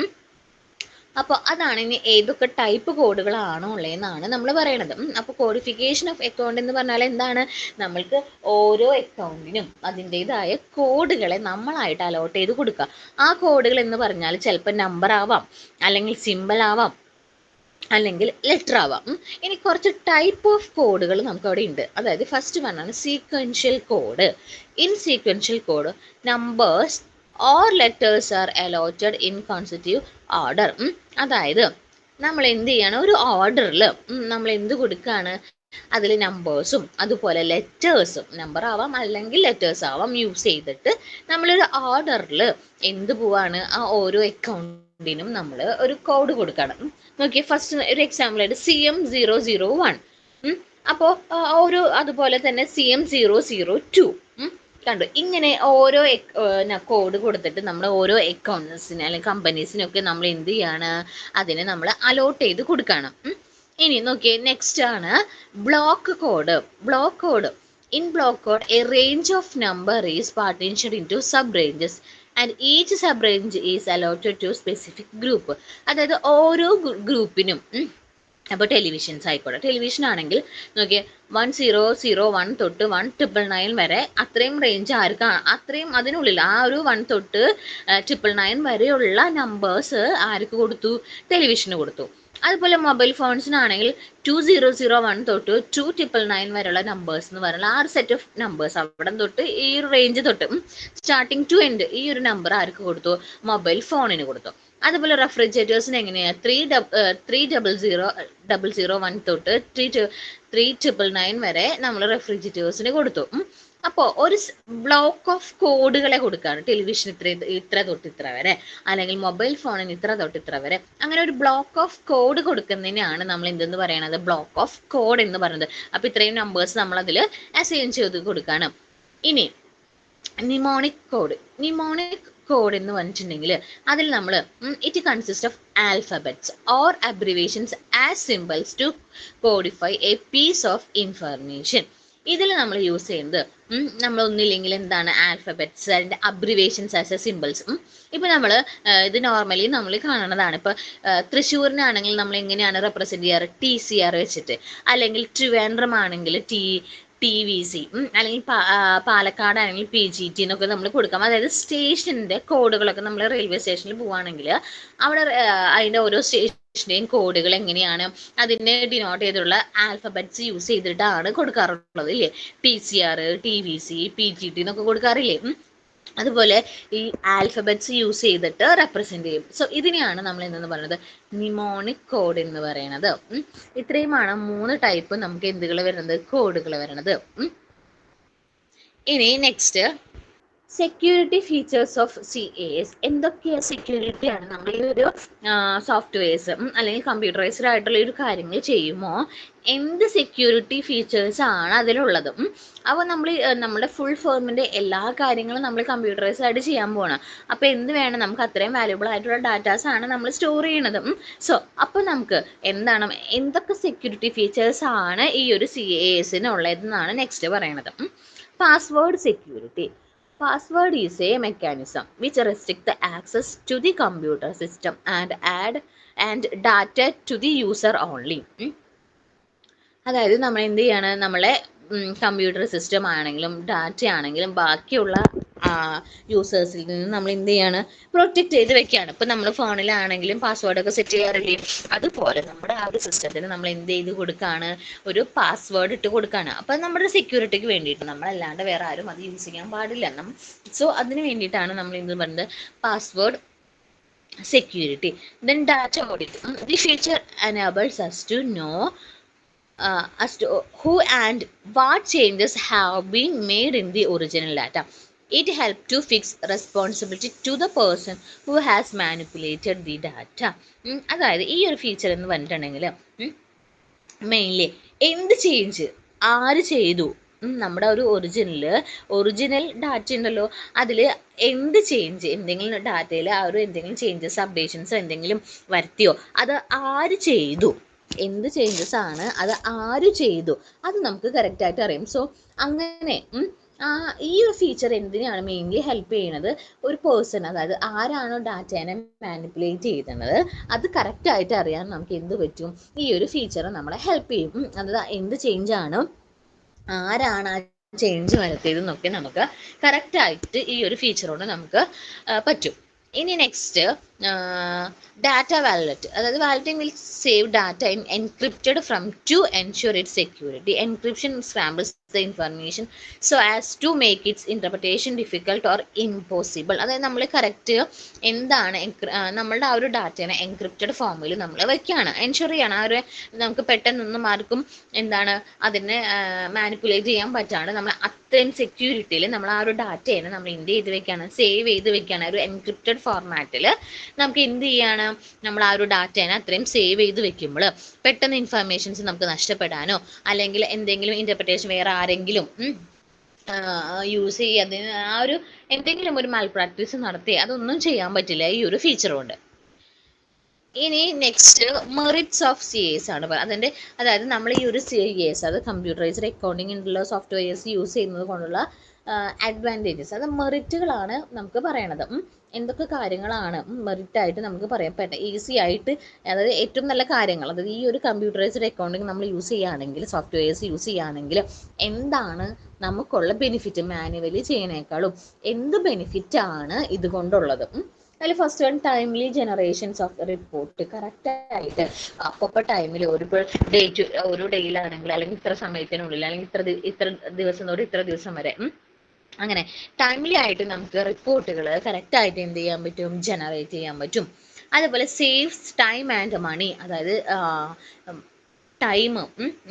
അപ്പോൾ അതാണ് ഇനി ഏതൊക്കെ ടൈപ്പ് കോഡുകളാണോ ഉള്ളതെന്നാണ് നമ്മൾ പറയണത്. അപ്പോൾ കോഡിഫിക്കേഷൻ ഓഫ് അക്കൗണ്ട് എന്ന് പറഞ്ഞാൽ എന്താണ്, നമ്മൾക്ക് ഓരോ അക്കൗണ്ടിനും അതിൻ്റെതായ കോഡുകളെ നമ്മളായിട്ട് അലോട്ട് ചെയ്ത് കൊടുക്കുക. ആ കോഡുകൾ എന്ന് പറഞ്ഞാൽ ചിലപ്പോൾ നമ്പർ ആവാം, അല്ലെങ്കിൽ സിമ്പിൾ ആവാം, അല്ലെങ്കിൽ ലെറ്റർ ആവാം. ഇനി കുറച്ച് ടൈപ്പ് ഓഫ് കോഡുകൾ നമുക്ക് അവിടെ ഉണ്ട്. അതായത് ഫസ്റ്റ് വൺ ആണ് sequential code. In sequential code numbers or letters R allotted in consecutive order. അതായത് നമ്മൾ എന്ത് ചെയ്യാണ്, ഒരു ഓർഡറിൽ നമ്മൾ എന്ത് കൊടുക്കുകയാണ്, അതിൽ നമ്പേഴ്സും അതുപോലെ ലെറ്റേഴ്സും, നമ്പർ ആവാം അല്ലെങ്കിൽ ലെറ്റേഴ്സ് ആവാം, യൂസ് ചെയ്തിട്ട് നമ്മളൊരു ഓർഡറിൽ എന്ത് പോവാണ്, ആ ഓരോ അക്കൗണ്ടിനും നമ്മൾ ഒരു കോഡ് കൊടുക്കണം. നോക്കിയേ, ഫസ്റ്റ് ഒരു എക്സാമ്പിൾ ആയിട്ട് CM001. അപ്പോൾ ഓരോ അതുപോലെ തന്നെ CM002 കണ്ടു. ഇങ്ങനെ ഓരോ കോഡ് കൊടുത്തിട്ട് നമ്മൾ ഓരോ അക്കൗണ്ട്സിന് അല്ലെങ്കിൽ കമ്പനീസിനൊക്കെ നമ്മൾ എന്ത് ചെയ്യാണ്, അതിനെ നമ്മൾ അലോട്ട് ചെയ്ത് കൊടുക്കണം. ഇനി നോക്കിയേ, നെക്സ്റ്റ് ആണ് block code. Block code, in block code a range of number is partitioned into sub ranges and each sub range is allotted to specific group. അതായത് ഓരോ ഗ്രൂപ്പിനും, അപ്പോൾ ടെലിവിഷൻസ് ആയിക്കോട്ടെ, ടെലിവിഷൻ ആണെങ്കിൽ നോക്കിയേ 1001 തൊട്ട് 1999 വരെ അത്രയും റേഞ്ച് ആർക്കാണ്, അത്രയും അതിനുള്ളിൽ ആ ഒരു 1 തൊട്ട് 999 വരെയുള്ള നമ്പേഴ്സ് ആർക്ക് കൊടുത്തു, ടെലിവിഷന് കൊടുത്തു. അതുപോലെ മൊബൈൽ ഫോൺസിനാണെങ്കിൽ 2001 തൊട്ട് 2999 വരെയുള്ള നമ്പേഴ്സ് എന്ന് പറയുന്നത് ആ ഒരു സെറ്റ് ഓഫ് നമ്പേഴ്സ്, അവിടെ തൊട്ട് ഈ ഒരു റേഞ്ച് തൊട്ട് സ്റ്റാർട്ടിങ് ടു എൻഡ് ഈ ഒരു നമ്പർ ആർക്ക് കൊടുത്തു, മൊബൈൽ ഫോണിന് കൊടുത്തു. അതുപോലെ റെഫ്രിജറേറ്റേഴ്സിന് എങ്ങനെയാണ് 3001 തൊട്ട് 3999 വരെ നമ്മൾ റെഫ്രിജറേറ്റേഴ്സിന് കൊടുത്തു. അപ്പോൾ ഒരു ബ്ലോക്ക് ഓഫ് കോഡുകളെ കൊടുക്കുകയാണ്. ടെലിവിഷൻ ഇത്ര തൊട്ട് ഇത്ര വരെ, അല്ലെങ്കിൽ മൊബൈൽ ഫോണിന് ഇത്ര തൊട്ട് ഇത്ര വരെ, അങ്ങനെ ഒരു ബ്ലോക്ക് ഓഫ് കോഡ് കൊടുക്കുന്നതിനാണ് നമ്മൾ എന്തെന്ന് പറയുന്നത്, ബ്ലോക്ക് ഓഫ് കോഡ് എന്ന് പറയുന്നത്. അപ്പോൾ ഇത്രയും നമ്പേഴ്സ് നമ്മൾ അതിൽ അസൈൻ ചെയ്ത് കൊടുക്കുകയാണ്. ഇനി നിമോണിക് കോഡ്. നിമോണിക് കോഡ് എന്ന് പറഞ്ഞിട്ടുണ്ടെങ്കിൽ അതിൽ നമ്മൾ it consist of alphabets or abbreviations as symbols to codify a piece of information. ഇതിൽ നമ്മൾ യൂസ് ചെയ്യുന്നത് നമ്മൾ ഒന്നില്ലെങ്കിൽ എന്താണ്, alphabets and abbreviations as a symbols. ഇപ്പൊ നമ്മൾ ഇത് നോർമലി നമ്മൾ കാണുന്നതാണ്. ഇപ്പൊ തൃശ്ശൂരിനാണെങ്കിൽ നമ്മൾ എങ്ങനെയാണ് റെപ്രസെന്റ് ചെയ്യാറ്, TCR വെച്ചിട്ട്, അല്ലെങ്കിൽ ട്രിവാൻഡ്രം ആണെങ്കിൽ TVC, അല്ലെങ്കിൽ പാലക്കാടാണെങ്കിൽ PGT എന്നൊക്കെ നമ്മൾ കൊടുക്കാം. അതായത് സ്റ്റേഷൻ്റെ കോഡുകളൊക്കെ നമ്മൾ റെയിൽവേ സ്റ്റേഷനിൽ പോവുകയാണെങ്കിൽ അവിടെ അതിൻ്റെ ഓരോ സ്റ്റേഷൻ്റെയും കോഡുകൾ എങ്ങനെയാണ് അതിനെ ഡിനോട്ട് ചെയ്തിട്ടുള്ള ആൽഫബറ്റ്സ് യൂസ് ചെയ്തിട്ടാണ് കൊടുക്കാറുള്ളത്, ഇല്ലേ? TCR, TVC, PGT എന്നൊക്കെ കൊടുക്കാറില്ലേ? അതുപോലെ ഈ ആൽഫബറ്റ്സ് യൂസ് ചെയ്തിട്ട് റെപ്രസെന്റ് ചെയ്യും. സോ ഇതിനെയാണ് നമ്മൾ എന്തെന്ന് പറയുന്നത്, നിമോണിക് കോഡ് എന്ന് പറയുന്നത്. ഇത്രയുമാണ് 3 ടൈപ്പ് നമുക്ക് എന്തുകൾ വരുന്നത്, കോഡുകൾ വരുന്നത്. ഇനി next security features of CAS. എന്തൊക്കെയാണ് സെക്യൂരിറ്റിയാണ് നമ്മൾ ഈ ഒരു സോഫ്റ്റ്വെയർസ് അല്ലെങ്കിൽ കമ്പ്യൂട്ടറൈസ്ഡ് ആയിട്ടുള്ള ഒരു കാര്യങ്ങൾ ചെയ്യുമ്പോൾ എന്ത് സെക്യൂരിറ്റി ഫീച്ചേഴ്സ് ആണ് അതിലുള്ളത്. അപ്പോൾ നമ്മൾ നമ്മുടെ ഫുൾ ഫേമിൻ്റെ എല്ലാ കാര്യങ്ങളും നമ്മൾ കമ്പ്യൂട്ടറൈസ്ഡ് ആയിട്ട് ചെയ്യാൻ പോകണം. അപ്പോൾ എന്ത് വേണം, നമുക്ക് അത്രയും വാല്യൂബിൾ ആയിട്ടുള്ള ഡാറ്റാസ് ആണ് നമ്മൾ സ്റ്റോർ ചെയ്യണത്. സോ അപ്പോൾ നമുക്ക് എന്താണ്, എന്തൊക്കെ സെക്യൂരിറ്റി ഫീച്ചേഴ്സ് ആണ് ഈ ഒരു CASന് ഉള്ളതെന്നാണ് നെക്സ്റ്റ് പറയണത്. Password security. Password is a mechanism which restricts the access to the computer system and data to the user only. അതായത് നമ്മൾ എന്ത് ചെയ്യാണ്, നമ്മളെ കമ്പ്യൂട്ടർ സിസ്റ്റം ആണെങ്കിലും ഡാറ്റ ആണെങ്കിലും ബാക്കിയുള്ള യൂസേഴ്സിൽ നിന്ന് നമ്മൾ എന്ത് ചെയ്യാണ്, പ്രൊട്ടക്ട് ചെയ്ത് വെക്കുകയാണ്. ഇപ്പം നമ്മൾ ഫോണിലാണെങ്കിലും പാസ്വേഡൊക്കെ സെറ്റ് ചെയ്യാറില്ലേ, അതുപോലെ നമ്മുടെ ആ ഒരു സിസ്റ്റത്തിന് നമ്മൾ എന്ത് ചെയ്ത് കൊടുക്കുകയാണ്, ഒരു പാസ്വേഡ് ഇട്ട് കൊടുക്കുകയാണ്. അപ്പം നമ്മുടെ സെക്യൂരിറ്റിക്ക് വേണ്ടിയിട്ട്, നമ്മളല്ലാണ്ട് വേറെ ആരും അത് യൂസ് ചെയ്യാൻ പാടില്ല. സോ അതിന് വേണ്ടിയിട്ടാണ് നമ്മൾ എന്ത് പറയുന്നത്, password security. Then data audit. The feature enables us to know as to who and what changes have been made in the original data. It helps to fix responsibility to the person who has manipulated the data. അതായത് ഈ ഒരു feature എന്ന് പറഞ്ഞിട്ടുണ്ടെങ്കിൽ mainly എന്ത് change ആര് ചെയ്തു, നമ്മുടെ ഒരു ഒറിജിനൽ ഡാറ്റ ഉണ്ടല്ലോ, അതിൽ എന്ത് ചേഞ്ച്, എന്തെങ്കിലും ഡാറ്റയിൽ ആ ഒരു എന്തെങ്കിലും ചേഞ്ചസ് അപ്ഡേഷൻസ് എന്തെങ്കിലും വരുത്തിയോ, അത് ആര് ചെയ്തു, എന്ത് ചേഞ്ചസ് ആണ് അത് ആര് ചെയ്തു, അത് നമുക്ക് കറക്റ്റായിട്ട് അറിയാം. സോ അങ്ങനെ ഈ ഒരു ഫീച്ചർ എന്തിനാണ് മെയിൻലി ഹെൽപ്പ് ചെയ്യുന്നത്, ഒരു പേഴ്സൺ, അതായത് ആരാണോ ഡാറ്റേനെ മാനിപ്പുലേറ്റ് ചെയ്യുന്നത് അത് കറക്റ്റായിട്ട് അറിയാൻ നമുക്ക് എന്ത് പറ്റും, ഈ ഒരു ഫീച്ചർ നമ്മളെ ഹെൽപ്പ് ചെയ്യും. അത് എന്ത് ചേഞ്ചാണ്, ആരാണ് ആ ചേഞ്ച് വരുത്തിയതെന്നൊക്കെ നമുക്ക് കറക്റ്റായിട്ട് ഈ ഒരു ഫീച്ചറോട് നമുക്ക് പറ്റും. ഇനി നെക്സ്റ്റ് ഡാറ്റ വാലറ്റ്, അതായത് walleting will save data in encrypted from to ensure it security. Encryption scrambles the information so as to make its interpretation difficult or impossible. അതായത് നമ്മൾ കറക്റ്റ് എന്താണ് നമ്മളുടെ ആ ഒരു ഡാറ്റേനെ എൻക്രിപ്റ്റഡ് ഫോമിൽ നമ്മൾ വെക്കുകയാണ്, എൻഷുർ ചെയ്യാണ്. ആ ഒരു നമുക്ക് പെട്ടെന്നൊന്നും ആർക്കും എന്താണ് അതിനെ മാനിപ്പുലേറ്റ് ചെയ്യാൻ പറ്റാണ്ട് നമ്മൾ അത്രയും സെക്യൂരിറ്റിയിൽ നമ്മൾ ആ ഒരു ഡാറ്റേനെ നമ്മൾ എന്ത് ചെയ്ത് വെക്കുകയാണ്, സേവ് ചെയ്ത് വെക്കുകയാണ്. ഒരു എൻക്രിപ്റ്റഡ് ഫോർമാറ്റിൽ നമുക്ക് എന്ത് ചെയ്യാണ്, നമ്മൾ ആ ഒരു ഡാറ്റേനെ അത്രയും സേവ് ചെയ്ത് വെക്കുമ്പോൾ പെട്ടെന്ന് ഇൻഫർമേഷൻസ് നമുക്ക് നഷ്ടപ്പെടാനോ അല്ലെങ്കിൽ എന്തെങ്കിലും ഇൻ്റർപ്രിറ്റേഷൻ വേറെ ആരെങ്കിലും യൂസ് ചെയ്യാതിന് ആ ഒരു എന്തെങ്കിലും ഒരു മാൽ പ്രാക്ടീസ് നടത്തി അതൊന്നും ചെയ്യാൻ പറ്റില്ല ഈ ഒരു ഫീച്ചർ കൊണ്ട്. ഇനി next merits of C S ആണ്. അതിൻ്റെ അതായത് നമ്മൾ ഈ ഒരു സി എസ്, അത് കമ്പ്യൂട്ടറൈസ്ഡ് അക്കൗണ്ടിങ് ഉള്ള സോഫ്റ്റ്വെയർസ് യൂസ് ചെയ്യുന്നത് കൊണ്ടുള്ള അഡ്വാൻറ്റേജസ്, അത് മെറിറ്റുകളാണ് നമുക്ക് പറയണത്. എന്തൊക്കെ കാര്യങ്ങളാണ് മെറിറ്റായിട്ട് നമുക്ക് പറയാൻ പറ്റുക ഈസി ആയിട്ട്, അതായത് ഏറ്റവും നല്ല കാര്യങ്ങൾ, അതായത് ഈ ഒരു കമ്പ്യൂട്ടറൈസ്ഡ് അക്കൗണ്ടിങ് നമ്മൾ യൂസ് ചെയ്യുകയാണെങ്കിൽ, സോഫ്റ്റ്വെയർസ് യൂസ് ചെയ്യുകയാണെങ്കിൽ എന്താണ് നമുക്കുള്ള ബെനിഫിറ്റ്, മാനുവലി ചെയ്യുന്നേക്കാളും എന്ത് ബെനിഫിറ്റാണ് ഇതുകൊണ്ടുള്ളത്. അതിൽ first one timely generations of report. കറക്റ്റായിട്ട് അപ്പോൾ ടൈമിൽ ഒരു ഡേയിലാണെങ്കിൽ അല്ലെങ്കിൽ ഇത്ര സമയത്തിനുള്ളിൽ അല്ലെങ്കിൽ ഇത്ര ദിവസം തൊട്ട് ഇത്ര ദിവസം വരെ അങ്ങനെ ടൈംലി ആയിട്ട് നമുക്ക് റിപ്പോർട്ടുകൾ കറക്റ്റായിട്ട് എന്ത് ചെയ്യാൻ പറ്റും, ജനറേറ്റ് ചെയ്യാൻ പറ്റും. അതുപോലെ സേവ്സ് ടൈം ആൻഡ് മണി, അതായത് ടൈം.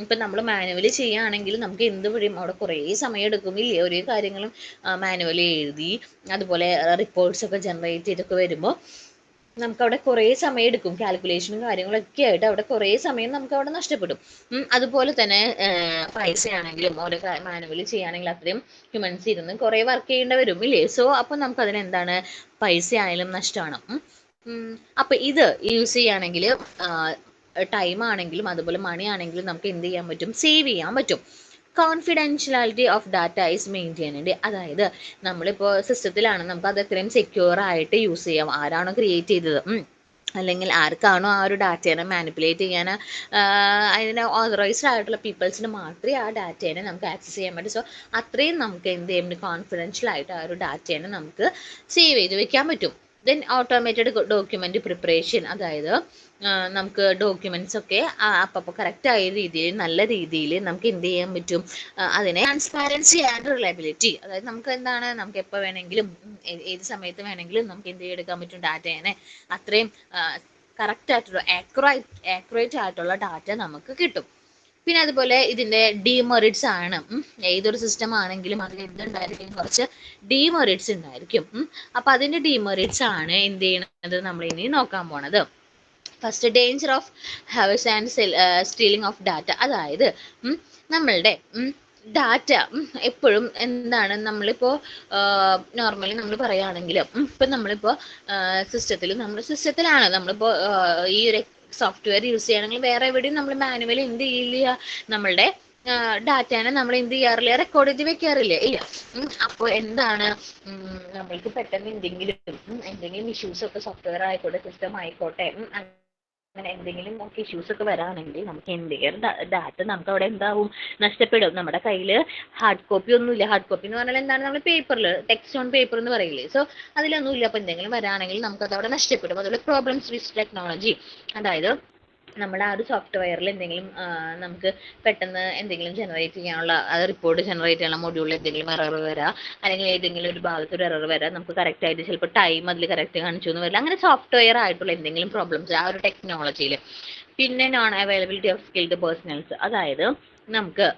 ഇപ്പം നമ്മൾ മാനുവലി ചെയ്യുകയാണെങ്കിൽ നമുക്ക് എന്ത് വഴിയും അവിടെ കുറേ സമയം എടുക്കുമില്ലേ, ഓരോ കാര്യങ്ങളും മാനുവലി എഴുതി അതുപോലെ റിപ്പോർട്ട്സ് ഒക്കെ ജനറേറ്റ് ചെയ്തൊക്കെ വരുമ്പോൾ നമുക്കവിടെ കുറേ സമയം എടുക്കും, കാൽക്കുലേഷനും കാര്യങ്ങളൊക്കെ ആയിട്ട് അവിടെ കുറേ സമയം നമുക്ക് അവിടെ നഷ്ടപ്പെടും. അതുപോലെ തന്നെ പൈസയാണെങ്കിലും ഓരോ മാനുവലി ചെയ്യുകയാണെങ്കിൽ അത്രയും ഹ്യൂമൻസ് ഇരുന്ന് കുറേ വർക്ക് ചെയ്യേണ്ടി വരും ഇല്ലേ. സോ അപ്പം നമുക്ക് അതിനെന്താണ്, പൈസ ആയാലും നഷ്ടമാണ്. അപ്പം ഇത് യൂസ് ചെയ്യുകയാണെങ്കിൽ ടൈം ആണെങ്കിലും അതുപോലെ മണി ആണെങ്കിലും നമുക്ക് എന്ത് ചെയ്യാൻ പറ്റും, സേവ് ചെയ്യാൻ പറ്റും. കോൺഫിഡൻഷ്യലാലിറ്റി ഓഫ് ഡാറ്റ ഈസ് മെയിൻറ്റെയിൻഡ്, അതായത് നമ്മളിപ്പോൾ സിസ്റ്റത്തിലാണ് നമുക്ക് അത് എത്രയും സെക്യൂർ ആയിട്ട് യൂസ് ചെയ്യാം. ആരാണോ ക്രിയേറ്റ് ചെയ്തത് അല്ലെങ്കിൽ ആർക്കാണോ ആ ഒരു ഡാറ്റേനെ മാനിപ്പുലേറ്റ് ചെയ്യാൻ അതിന് ഓതറൈസ്ഡ് ആയിട്ടുള്ള പീപ്പിൾസിന് മാത്രമേ ആ ഡാറ്റേനെ നമുക്ക് ആക്സസ് ചെയ്യാൻ പറ്റും. സോ അത്രയും നമുക്ക് എന്ത് ചെയ്യാൻ പറ്റും, കോൺഫിഡൻഷ്യൽ ആയിട്ട് ആ ഒരു ഡാറ്റേനെ നമുക്ക് സേവ് ചെയ്ത് വെക്കാൻ പറ്റും. ദെൻ ഓട്ടോമേറ്റഡ് ഡോക്യുമെൻ്റ് പ്രിപ്പറേഷൻ, അതായത് നമുക്ക് ഡോക്യുമെൻറ്റ്സ് ഒക്കെ അപ്പോൾ കറക്റ്റായ രീതിയിൽ നല്ല രീതിയിൽ നമുക്ക് എന്ത് ചെയ്യാൻ പറ്റും, അതിനെ ട്രാൻസ്പാരൻസി ആൻഡ് റിലയബിലിറ്റി, അതായത് നമുക്ക് എന്താണ്, നമുക്ക് എപ്പോൾ വേണമെങ്കിലും ഏത് സമയത്ത് വേണമെങ്കിലും നമുക്ക് എന്ത് ചെയ്തെടുക്കാൻ പറ്റും, ഡാറ്റേനെ അത്രയും കറക്റ്റ് ആയിട്ടുള്ള ആക്യുറേറ്റ് ആയിട്ടുള്ള ഡാറ്റ നമുക്ക് കിട്ടും. പിന്നെ അതുപോലെ ഇതിൻ്റെ ഡീമെറിറ്റ്സ് ആണ്. ഏതൊരു സിസ്റ്റം ആണെങ്കിലും അതിൽ എന്തുണ്ടായിരിക്കും, കുറച്ച് ഡീമെറിറ്റ്സ് ഉണ്ടായിരിക്കും. അപ്പം അതിൻ്റെ ഡീമെറിറ്റ്സ് ആണ് എന്ത് ചെയ്യണത്, നമ്മളിനി നോക്കാൻ പോണത്. First, danger of Havertz and stealing of data, അതായത് നമ്മളുടെ ഡാറ്റ എപ്പോഴും എന്താണ്, നമ്മളിപ്പോൾ നോർമലി നമ്മൾ പറയുകയാണെങ്കിൽ ഇപ്പം നമ്മളിപ്പോൾ സിസ്റ്റത്തിലാണ് നമ്മളിപ്പോൾ ഈ ഒരു സോഫ്റ്റ്വെയർ യൂസ് ചെയ്യുകയാണെങ്കിൽ വേറെ എവിടെയും നമ്മൾ മാനുവലി എന്ത് ചെയ്യില്ല, നമ്മളുടെ ഡാറ്റേനെ നമ്മൾ എന്ത് ചെയ്യാറില്ല, റെക്കോർഡ് ചെയ്ത് വെക്കാറില്ല ഇല്ല. അപ്പോൾ എന്താണ്, നമ്മൾക്ക് പെട്ടെന്ന് എന്തെങ്കിലും ഇഷ്യൂസ് ഒക്കെ സോഫ്റ്റ്വെയർ ആയിക്കോട്ടെ സിസ്റ്റം ആയിക്കോട്ടെ അങ്ങനെ എന്തെങ്കിലും നമുക്ക് ഇഷ്യൂസ് ഒക്കെ വരാണെങ്കിൽ നമുക്ക് എന്തെങ്കിലും ഡാറ്റ നമുക്ക് അവിടെ എന്താവും, നഷ്ടപ്പെടും. നമ്മുടെ കയ്യിൽ ഹാർഡ് കോപ്പി ഒന്നുമില്ല. ഹാർഡ് കോപ്പി എന്ന് പറഞ്ഞാൽ എന്താണ്, നമ്മൾ പേപ്പറിൽ ടെക്സ്റ്റ് ഓൺ പേപ്പർ എന്ന് പറയില്ലേ. സോ അതിലൊന്നുമില്ല. അപ്പോൾ എന്തെങ്കിലും വരാണെങ്കിൽ നമുക്കത് അവിടെ നഷ്ടപ്പെടും. അതുപോലെ പ്രോബ്ലംസ് വിത്ത് ടെക്നോളജി, അതായത് നമ്മുടെ ആ ഒരു സോഫ്റ്റ്വെയറിൽ എന്തെങ്കിലും നമുക്ക് പെട്ടെന്ന് എന്തെങ്കിലും ജനറേറ്റ് ചെയ്യാനുള്ള റിപ്പോർട്ട് ജനറേറ്റ് ചെയ്യാനുള്ള മൊഡ്യൂളിൽ എന്തെങ്കിലും എറർ വരാം, അല്ലെങ്കിൽ ഏതെങ്കിലും ഒരു ഭാഗത്ത് ഒരു എറർ വരാം, നമുക്ക് കറക്റ്റായിട്ട് ചിലപ്പോൾ ടൈം അതിൽ കറക്റ്റ് കാണിച്ചു എന്ന് വരില്ല. അങ്ങനെ സോഫ്റ്റ്വെയർ ആയിട്ടുള്ള എന്തെങ്കിലും പ്രോബ്ലംസ് ആ ഒരു ടെക്നോളജിയിൽ. പിന്നെ non availability of skilled personnels, അതായത് നമുക്ക്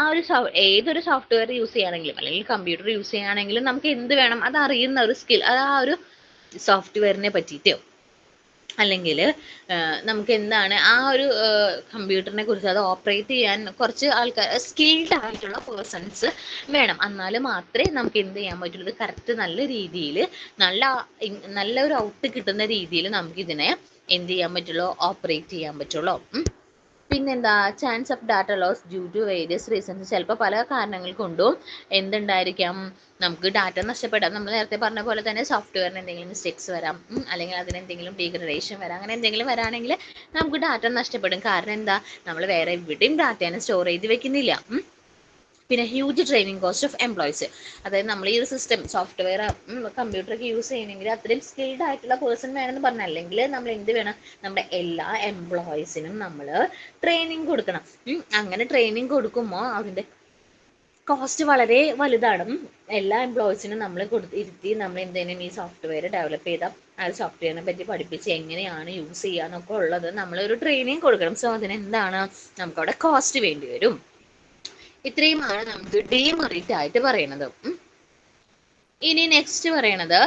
ആ ഒരു ഏതൊരു സോഫ്റ്റ്വെയർ യൂസ് ചെയ്യുകയാണെങ്കിലും അല്ലെങ്കിൽ കമ്പ്യൂട്ടർ യൂസ് ചെയ്യുകയാണെങ്കിലും നമുക്ക് എന്ത് വേണം, അത് അറിയുന്ന ഒരു സ്കിൽ, അത് ആ ഒരു സോഫ്റ്റ്വെയറിനെ പറ്റിയിട്ട് അല്ലെങ്കിൽ നമുക്ക് എന്താണ് ആ ഒരു കമ്പ്യൂട്ടറിനെ കുറിച്ച് അത് ഓപ്പറേറ്റ് ചെയ്യാൻ കുറച്ച് ആൾക്കാർ സ്കിൽഡ് ആയിട്ടുള്ള പേഴ്സൺസ് വേണം. എന്നാൽ മാത്രമേ നമുക്ക് എന്ത് ചെയ്യാൻ പറ്റുള്ളൂ, ഇത് കറക്റ്റ് നല്ല രീതിയിൽ നല്ല ഒരു ഔട്ട് കിട്ടുന്ന രീതിയിൽ നമുക്കിതിനെ എന്ത് ചെയ്യാൻ പറ്റുള്ളൂ, ഓപ്പറേറ്റ് ചെയ്യാൻ പറ്റുള്ളൂ. പിന്നെന്താ, chance of data loss due to various reasons, ചിലപ്പോൾ പല കാരണങ്ങൾ കൊണ്ടും എന്തുണ്ടായിരിക്കാം, നമുക്ക് ഡാറ്റ നഷ്ടപ്പെടാം. നമ്മൾ നേരത്തെ പറഞ്ഞ പോലെ തന്നെ സോഫ്റ്റ്വെയറിന് എന്തെങ്കിലും മിസ്റ്റേക്സ് വരാം, അല്ലെങ്കിൽ അതിനെന്തെങ്കിലും ഡീഗ്രഡേഷൻ വരാം. അങ്ങനെ എന്തെങ്കിലും വരാണെങ്കിൽ നമുക്ക് ഡാറ്റ നഷ്ടപ്പെടും. കാരണം എന്താ, നമ്മൾ വേറെ എവിടെയും ഡാറ്റേനെ സ്റ്റോർ ചെയ്ത് വെക്കുന്നില്ല. പിന്നെ huge training cost of employees. അതായത് നമ്മൾ ഈ ഒരു സിസ്റ്റം സോഫ്റ്റ്വെയർ കമ്പ്യൂട്ടറൊക്കെ യൂസ് ചെയ്യണമെങ്കിൽ അത്രയും സ്കിൽഡ് ആയിട്ടുള്ള പേഴ്സൺ വേണമെന്ന് പറഞ്ഞാൽ, അല്ലെങ്കിൽ നമ്മൾ എന്ത് വേണം, നമ്മുടെ എല്ലാ എംപ്ലോയീസിനും നമ്മൾ ട്രെയിനിങ് കൊടുക്കണം. അങ്ങനെ ട്രെയിനിങ് കൊടുക്കുമ്പോൾ അതിൻ്റെ കോസ്റ്റ് വളരെ വലുതാണ്. എല്ലാ എംപ്ലോയീസിനും നമ്മൾ ഇരുത്തി നമ്മൾ എന്തെങ്കിലും ഈ സോഫ്റ്റ്വെയർ ഡെവലപ്പ് ചെയ്ത ആ സോഫ്റ്റ്വെയറിനെ പറ്റി പഠിപ്പിച്ച് എങ്ങനെയാണ് യൂസ് ചെയ്യാന്നൊക്കെ ഉള്ളത് നമ്മളൊരു ട്രെയിനിങ് കൊടുക്കണം. സോ അതിനെന്താണ്, നമുക്കവിടെ കോസ്റ്റ് വേണ്ടി വരും. ഇത്രയുമാണ് നമുക്ക് ഡീമെറിറ്റ് ആയിട്ട് പറയുന്നത്. ഇനി നെക്സ്റ്റ് പറയണത്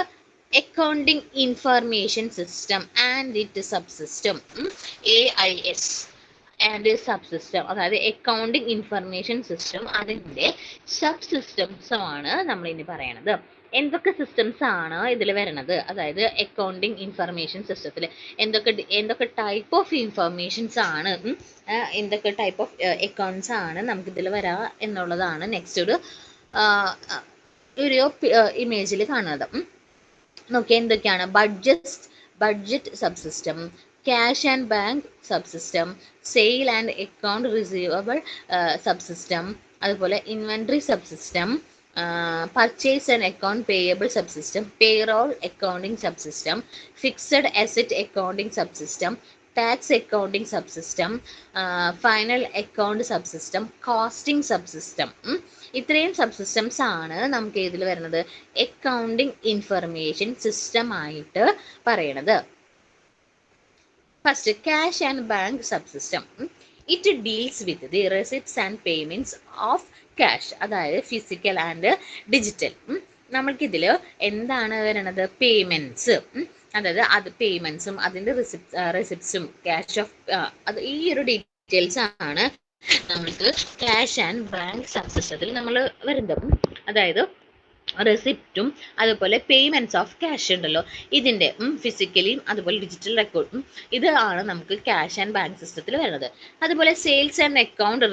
accounting information system and it subsystem, AIS and subsystem. അതായത് അക്കൗണ്ടിങ് ഇൻഫർമേഷൻ സിസ്റ്റം അതിൻ്റെ സബ് സിസ്റ്റംസുമാണ് നമ്മൾ ഇനി പറയണത്. എന്തൊക്കെ സിസ്റ്റംസ് ആണ് ഇതിൽ വരുന്നത്, അതായത് അക്കൗണ്ടിങ് ഇൻഫർമേഷൻ സിസ്റ്റത്തിൽ എന്തൊക്കെ ടൈപ്പ് ഓഫ് ഇൻഫർമേഷൻസ് ആണ്, എന്തൊക്കെ ടൈപ്പ് ഓഫ് അക്കൗണ്ട്സ് ആണ് നമുക്കിതിൽ വരാ എന്നുള്ളതാണ് നെക്സ്റ്റ് ഒരു ഇമേജിൽ കാണുന്നത്. നോക്കിയാൽ എന്തൊക്കെയാണ്, budget subsystem, cash and bank subsystem, sale and account receivable subsystem, അതുപോലെ inventory subsystem, purchase and account payable subsystem, payroll accounting subsystem, fixed asset accounting subsystem, tax accounting subsystem, final account subsystem, costing subsystem. ഇത്രയും subsystems ആണ് നമുക്ക് ഇതിൽ വരുന്നത് accounting information system ആയിട്ട് പറയണത്. First, cash and bank subsystem. It deals with the receipts and payments of cash, അതായത് physical and digital. നമ്മൾക്കിതിൽ എന്താണ് വരുന്നത്, പേയ്മെന്റ്സ്, അതായത് അത് പേയ്മെന്റ്സും അതിൻ്റെ റെസിപ്റ്റ്സും ക്യാഷ് ഓഫ് അത് ഈ ഒരു ഡീറ്റെയിൽസ് ആണ് നമ്മൾക്ക് ക്യാഷ് ആൻഡ് ബാങ്ക് സബ്സിസ്റ്റത്തിൽ നമ്മൾ വരുന്നത്. അതായത് റെസിപ്റ്റും അതുപോലെ പേയ്മെന്റ്സ് ഓഫ് ക്യാഷ് ഉണ്ടല്ലോ, ഇതിൻ്റെ ഫിസിക്കലിയും അതുപോലെ ഡിജിറ്റൽ റെക്കോർഡും ഇതാണ് നമുക്ക് ക്യാഷ് ആൻഡ് ബാങ്ക് സിസ്റ്റത്തിൽ വരുന്നത്. അതുപോലെ sales and account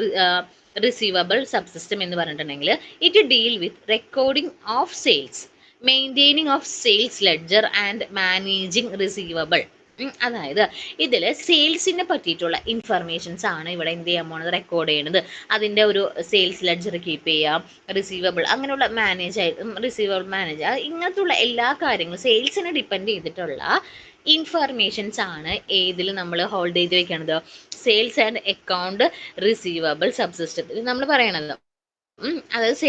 receivable subsystem എന്ന് പറഞ്ഞിട്ടുണ്ടെങ്കിൽ it deal with recording of sales, maintaining of sales ledger and managing receivable. അതായത് ഇതിൽ സെയിൽസിനെ പറ്റിയിട്ടുള്ള ഇൻഫർമേഷൻസ് ആണ് ഇവിടെ എന്ത് ചെയ്യാൻ പോണത്, റെക്കോർഡ് ചെയ്യണത്. അതിൻ്റെ ഒരു സെയിൽസ് ലെഡ്ജർ കീപ്പ് ചെയ്യാം, റിസീവബിൾ അങ്ങനെയുള്ള റിസീവബിൾ മാനേജ് ഇങ്ങനത്തുള്ള എല്ലാ കാര്യങ്ങളും സെയിൽസിനെ ഡിപ്പെൻഡ് ചെയ്തിട്ടുള്ള ഇൻഫർമേഷൻസ് ആണ് ഏതിൽ നമ്മൾ ഹോൾഡ് ചെയ്ത് വെക്കണത്, സെയിൽസ് ആൻഡ് അക്കൗണ്ട് റിസീവബിൾ സബ്സിസ്റ്റത്തിൽ നമ്മൾ പറയണത്. അതായത്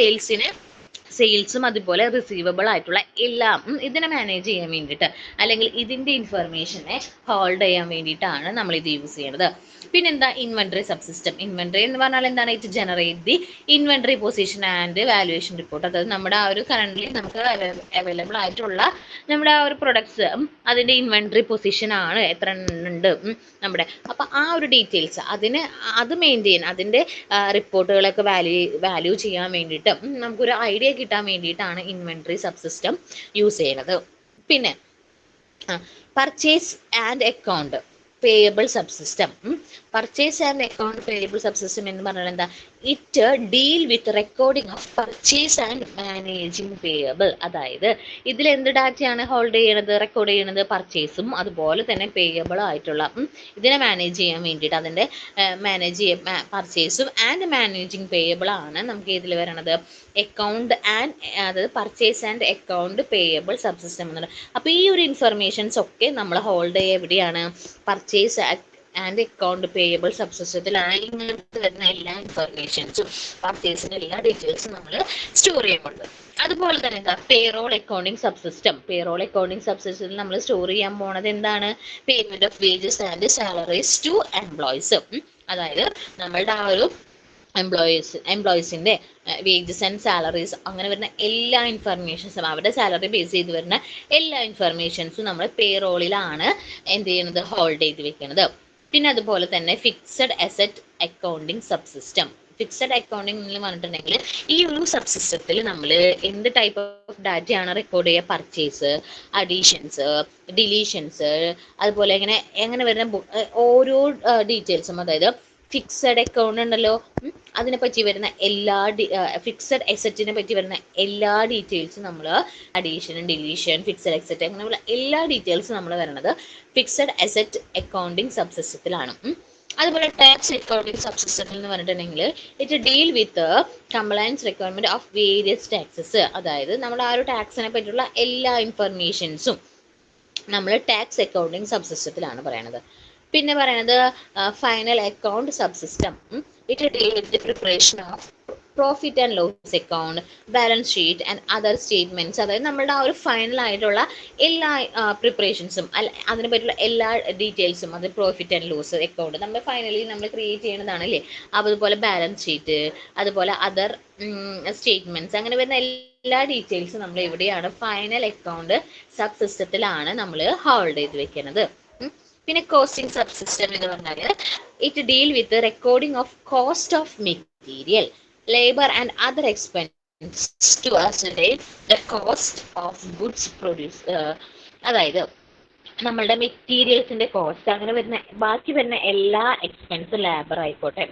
സെയിൽസും അതുപോലെ റിസീവബിൾ ആയിട്ടുള്ള എല്ലാം ഇതിനെ മാനേജ് ചെയ്യാൻ വേണ്ടിയിട്ട് അല്ലെങ്കിൽ ഇതിൻ്റെ ഇൻഫർമേഷനെ ഹോൾഡ് ചെയ്യാൻ വേണ്ടിയിട്ടാണ് നമ്മൾ ഇത് യൂസ് ചെയ്യുന്നത്. പിന്നെന്താ, ഇൻവെൻട്രി സബ്സിസ്റ്റം. ഇൻവെൻട്രി എന്ന് പറഞ്ഞാൽ എന്താണ്, it generate the inventory position and valuation report. അതായത് നമ്മുടെ ആ ഒരു കറൻ്റ്ലി നമുക്ക് അവൈലബിൾ ആയിട്ടുള്ള നമ്മുടെ ആ ഒരു പ്രൊഡക്ട്സ് അതിൻ്റെ ഇൻവെൻട്രി പൊസിഷൻ ആണ്, എത്ര ഉണ്ട് നമ്മുടെ. അപ്പം ആ ഒരു ഡീറ്റെയിൽസ് അത് മെയിൻറ്റെയിൻ അതിൻ്റെ റിപ്പോർട്ടുകളൊക്കെ വാല്യൂ ചെയ്യാൻ വേണ്ടിയിട്ട് നമുക്കൊരു ഐഡിയ കിട്ടാൻ വേണ്ടിയിട്ടാണ് ഇൻവെൻട്രി സബ്സിസ്റ്റം യൂസ് ചെയ്യുന്നത്. പിന്നെ purchase and account payable subsystem. Purchase and account payable subsystem എന്ന് പറഞ്ഞാൽ എന്താ, it deal with recording of purchase and managing payable. അതായത് ഇതിൽ എന്ത് ഡാറ്റയാണ് ഹോൾഡ് ചെയ്യണത്, റെക്കോർഡ് ചെയ്യണത്, പർച്ചേസും അതുപോലെ തന്നെ പേയബിൾ ആയിട്ടുള്ള ഇതിനെ മാനേജ് ചെയ്യാൻ വേണ്ടിയിട്ട് അതിൻ്റെ പർച്ചേസും ആൻഡ് മാനേജിങ് പേയബിൾ ആണ് നമുക്ക് ഇതിൽ വരണത് അക്കൗണ്ട് ആൻഡ് അതായത് purchase and account payable subsystem എന്നുള്ളത്. അപ്പോൾ ഈ ഒരു ഇൻഫർമേഷൻസ് ഒക്കെ നമ്മൾ ഹോൾഡ് ചെയ്യുക എവിടെയാണ്, പർച്ചേസ് ആൻഡ് അക്കൗണ്ട് പേയബിൾ സബ്സിസ്റ്റത്തിലാണ് ഇങ്ങനത്തെ വരുന്ന എല്ലാ ഇൻഫർമേഷൻസും പർച്ചേസിൻ്റെ എല്ലാ ഡീറ്റെയിൽസും നമ്മൾ സ്റ്റോർ ചെയ്യുന്നുണ്ട്. അതുപോലെ തന്നെ എന്താ, payroll accounting subsystem. Payroll accounting സബ്സിസ്റ്റത്തിൽ നമ്മൾ സ്റ്റോർ ചെയ്യാൻ പോണത് എന്താണ്, payment of wages and salaries to employees. അതായത് നമ്മളുടെ ആ ഒരു എംപ്ലോയീസിൻ്റെ വേജസ് ആൻഡ് സാലറീസ് അങ്ങനെ വരുന്ന എല്ലാ ഇൻഫർമേഷൻസും അവരുടെ സാലറി ബേസ് ചെയ്ത് വരുന്ന എല്ലാ ഇൻഫർമേഷൻസും നമ്മൾ പേറോളിലാണ് എന്ത് ചെയ്യുന്നത്, ഹോൾഡ് ചെയ്ത് വെക്കുന്നത്. പിന്നെ അതുപോലെ തന്നെ fixed asset accounting subsystem. Fixed accounting എന്ന് പറഞ്ഞിട്ടുണ്ടെങ്കിൽ ഈ ഒരു സബ്സിസ്റ്റത്തിൽ നമ്മൾ എന്ത് ടൈപ്പ് ഓഫ് ഡാറ്റയാണ് റെക്കോർഡ് ചെയ്യുക, പർച്ചേസ്, അഡീഷൻസ്, ഡിലീഷൻസ്, അതുപോലെ എങ്ങനെ വരുന്ന ഓരോ ഡീറ്റെയിൽസും, അതായത് ഫിക്സഡ് അക്കൗണ്ട് ഉണ്ടല്ലോ അതിനെ പറ്റി വരുന്ന എല്ലാ ഫിക്സഡ് അസറ്റിനെ പറ്റി വരുന്ന എല്ലാ ഡീറ്റെയിൽസും നമ്മൾ അഡീഷൻ, ഡിലീഷൻ, ഫിക്സഡ് അസറ്റ് അങ്ങനെയുള്ള എല്ലാ ഡീറ്റെയിൽസും നമ്മൾ വരുന്നത് ഫിക്സഡ് അസറ്റ് അക്കൗണ്ടിങ് സബ്സിസ്റ്റത്തിലാണ്. അതുപോലെ ടാക്സ് അക്കൗണ്ടിങ് സബ്സിസ്റ്റത്തിൽ എന്ന് പറഞ്ഞിട്ടുണ്ടെങ്കിൽ it deal with compliance requirement of various taxes. അതായത് നമ്മുടെ ആ ഒരു ടാക്സിനെ പറ്റിയുള്ള എല്ലാ ഇൻഫർമേഷൻസും നമ്മൾ ടാക്സ് അക്കൗണ്ടിങ് സബ്സിസ്റ്റത്തിലാണ് പറയണത്. പിന്നെ പറയുന്നത് final account subsystem. It deal with the preparation of profit and loss account, balance sheet and other statements. അതായത് നമ്മുടെ ആ ഒരു ഫൈനൽ ആയിട്ടുള്ള എല്ലാ പ്രിപ്പറേഷൻസും അതിനെ പറ്റിയുള്ള എല്ലാ ഡീറ്റെയിൽസും, അത് പ്രോഫിറ്റ് ആൻഡ് ലോസ് അക്കൗണ്ട് നമ്മൾ ഫൈനലി നമ്മൾ ക്രിയേറ്റ് ചെയ്യുന്നതാണ് അല്ലേ. അതുപോലെ ബാലൻസ് ഷീറ്റ്, അതുപോലെ അതർ സ്റ്റേറ്റ്മെന്റ്സ്, അങ്ങനെ വരുന്ന എല്ലാ ഡീറ്റെയിൽസും നമ്മൾ എവിടെയാണ് ഫൈനൽ അക്കൗണ്ട് സബ് സിസ്റ്റത്തിലാണ് നമ്മൾ ഹോൾഡ് ചെയ്ത് വെക്കുന്നത്. പിന്നെ കോസ്റ്റിംഗ് സബ് സിസ്റ്റം എന്ന് പറഞ്ഞാൽ it deal with recording of cost of material, labour and other expense to ascertain the cost of goods produce. അതായത് നമ്മളുടെ മെറ്റീരിയൽസിന്റെ കോസ്റ്റ്, അങ്ങനെ വരുന്ന ബാക്കി വരുന്ന എല്ലാ എക്സ്പെൻസും, ലേബർ ആയിക്കോട്ടെ,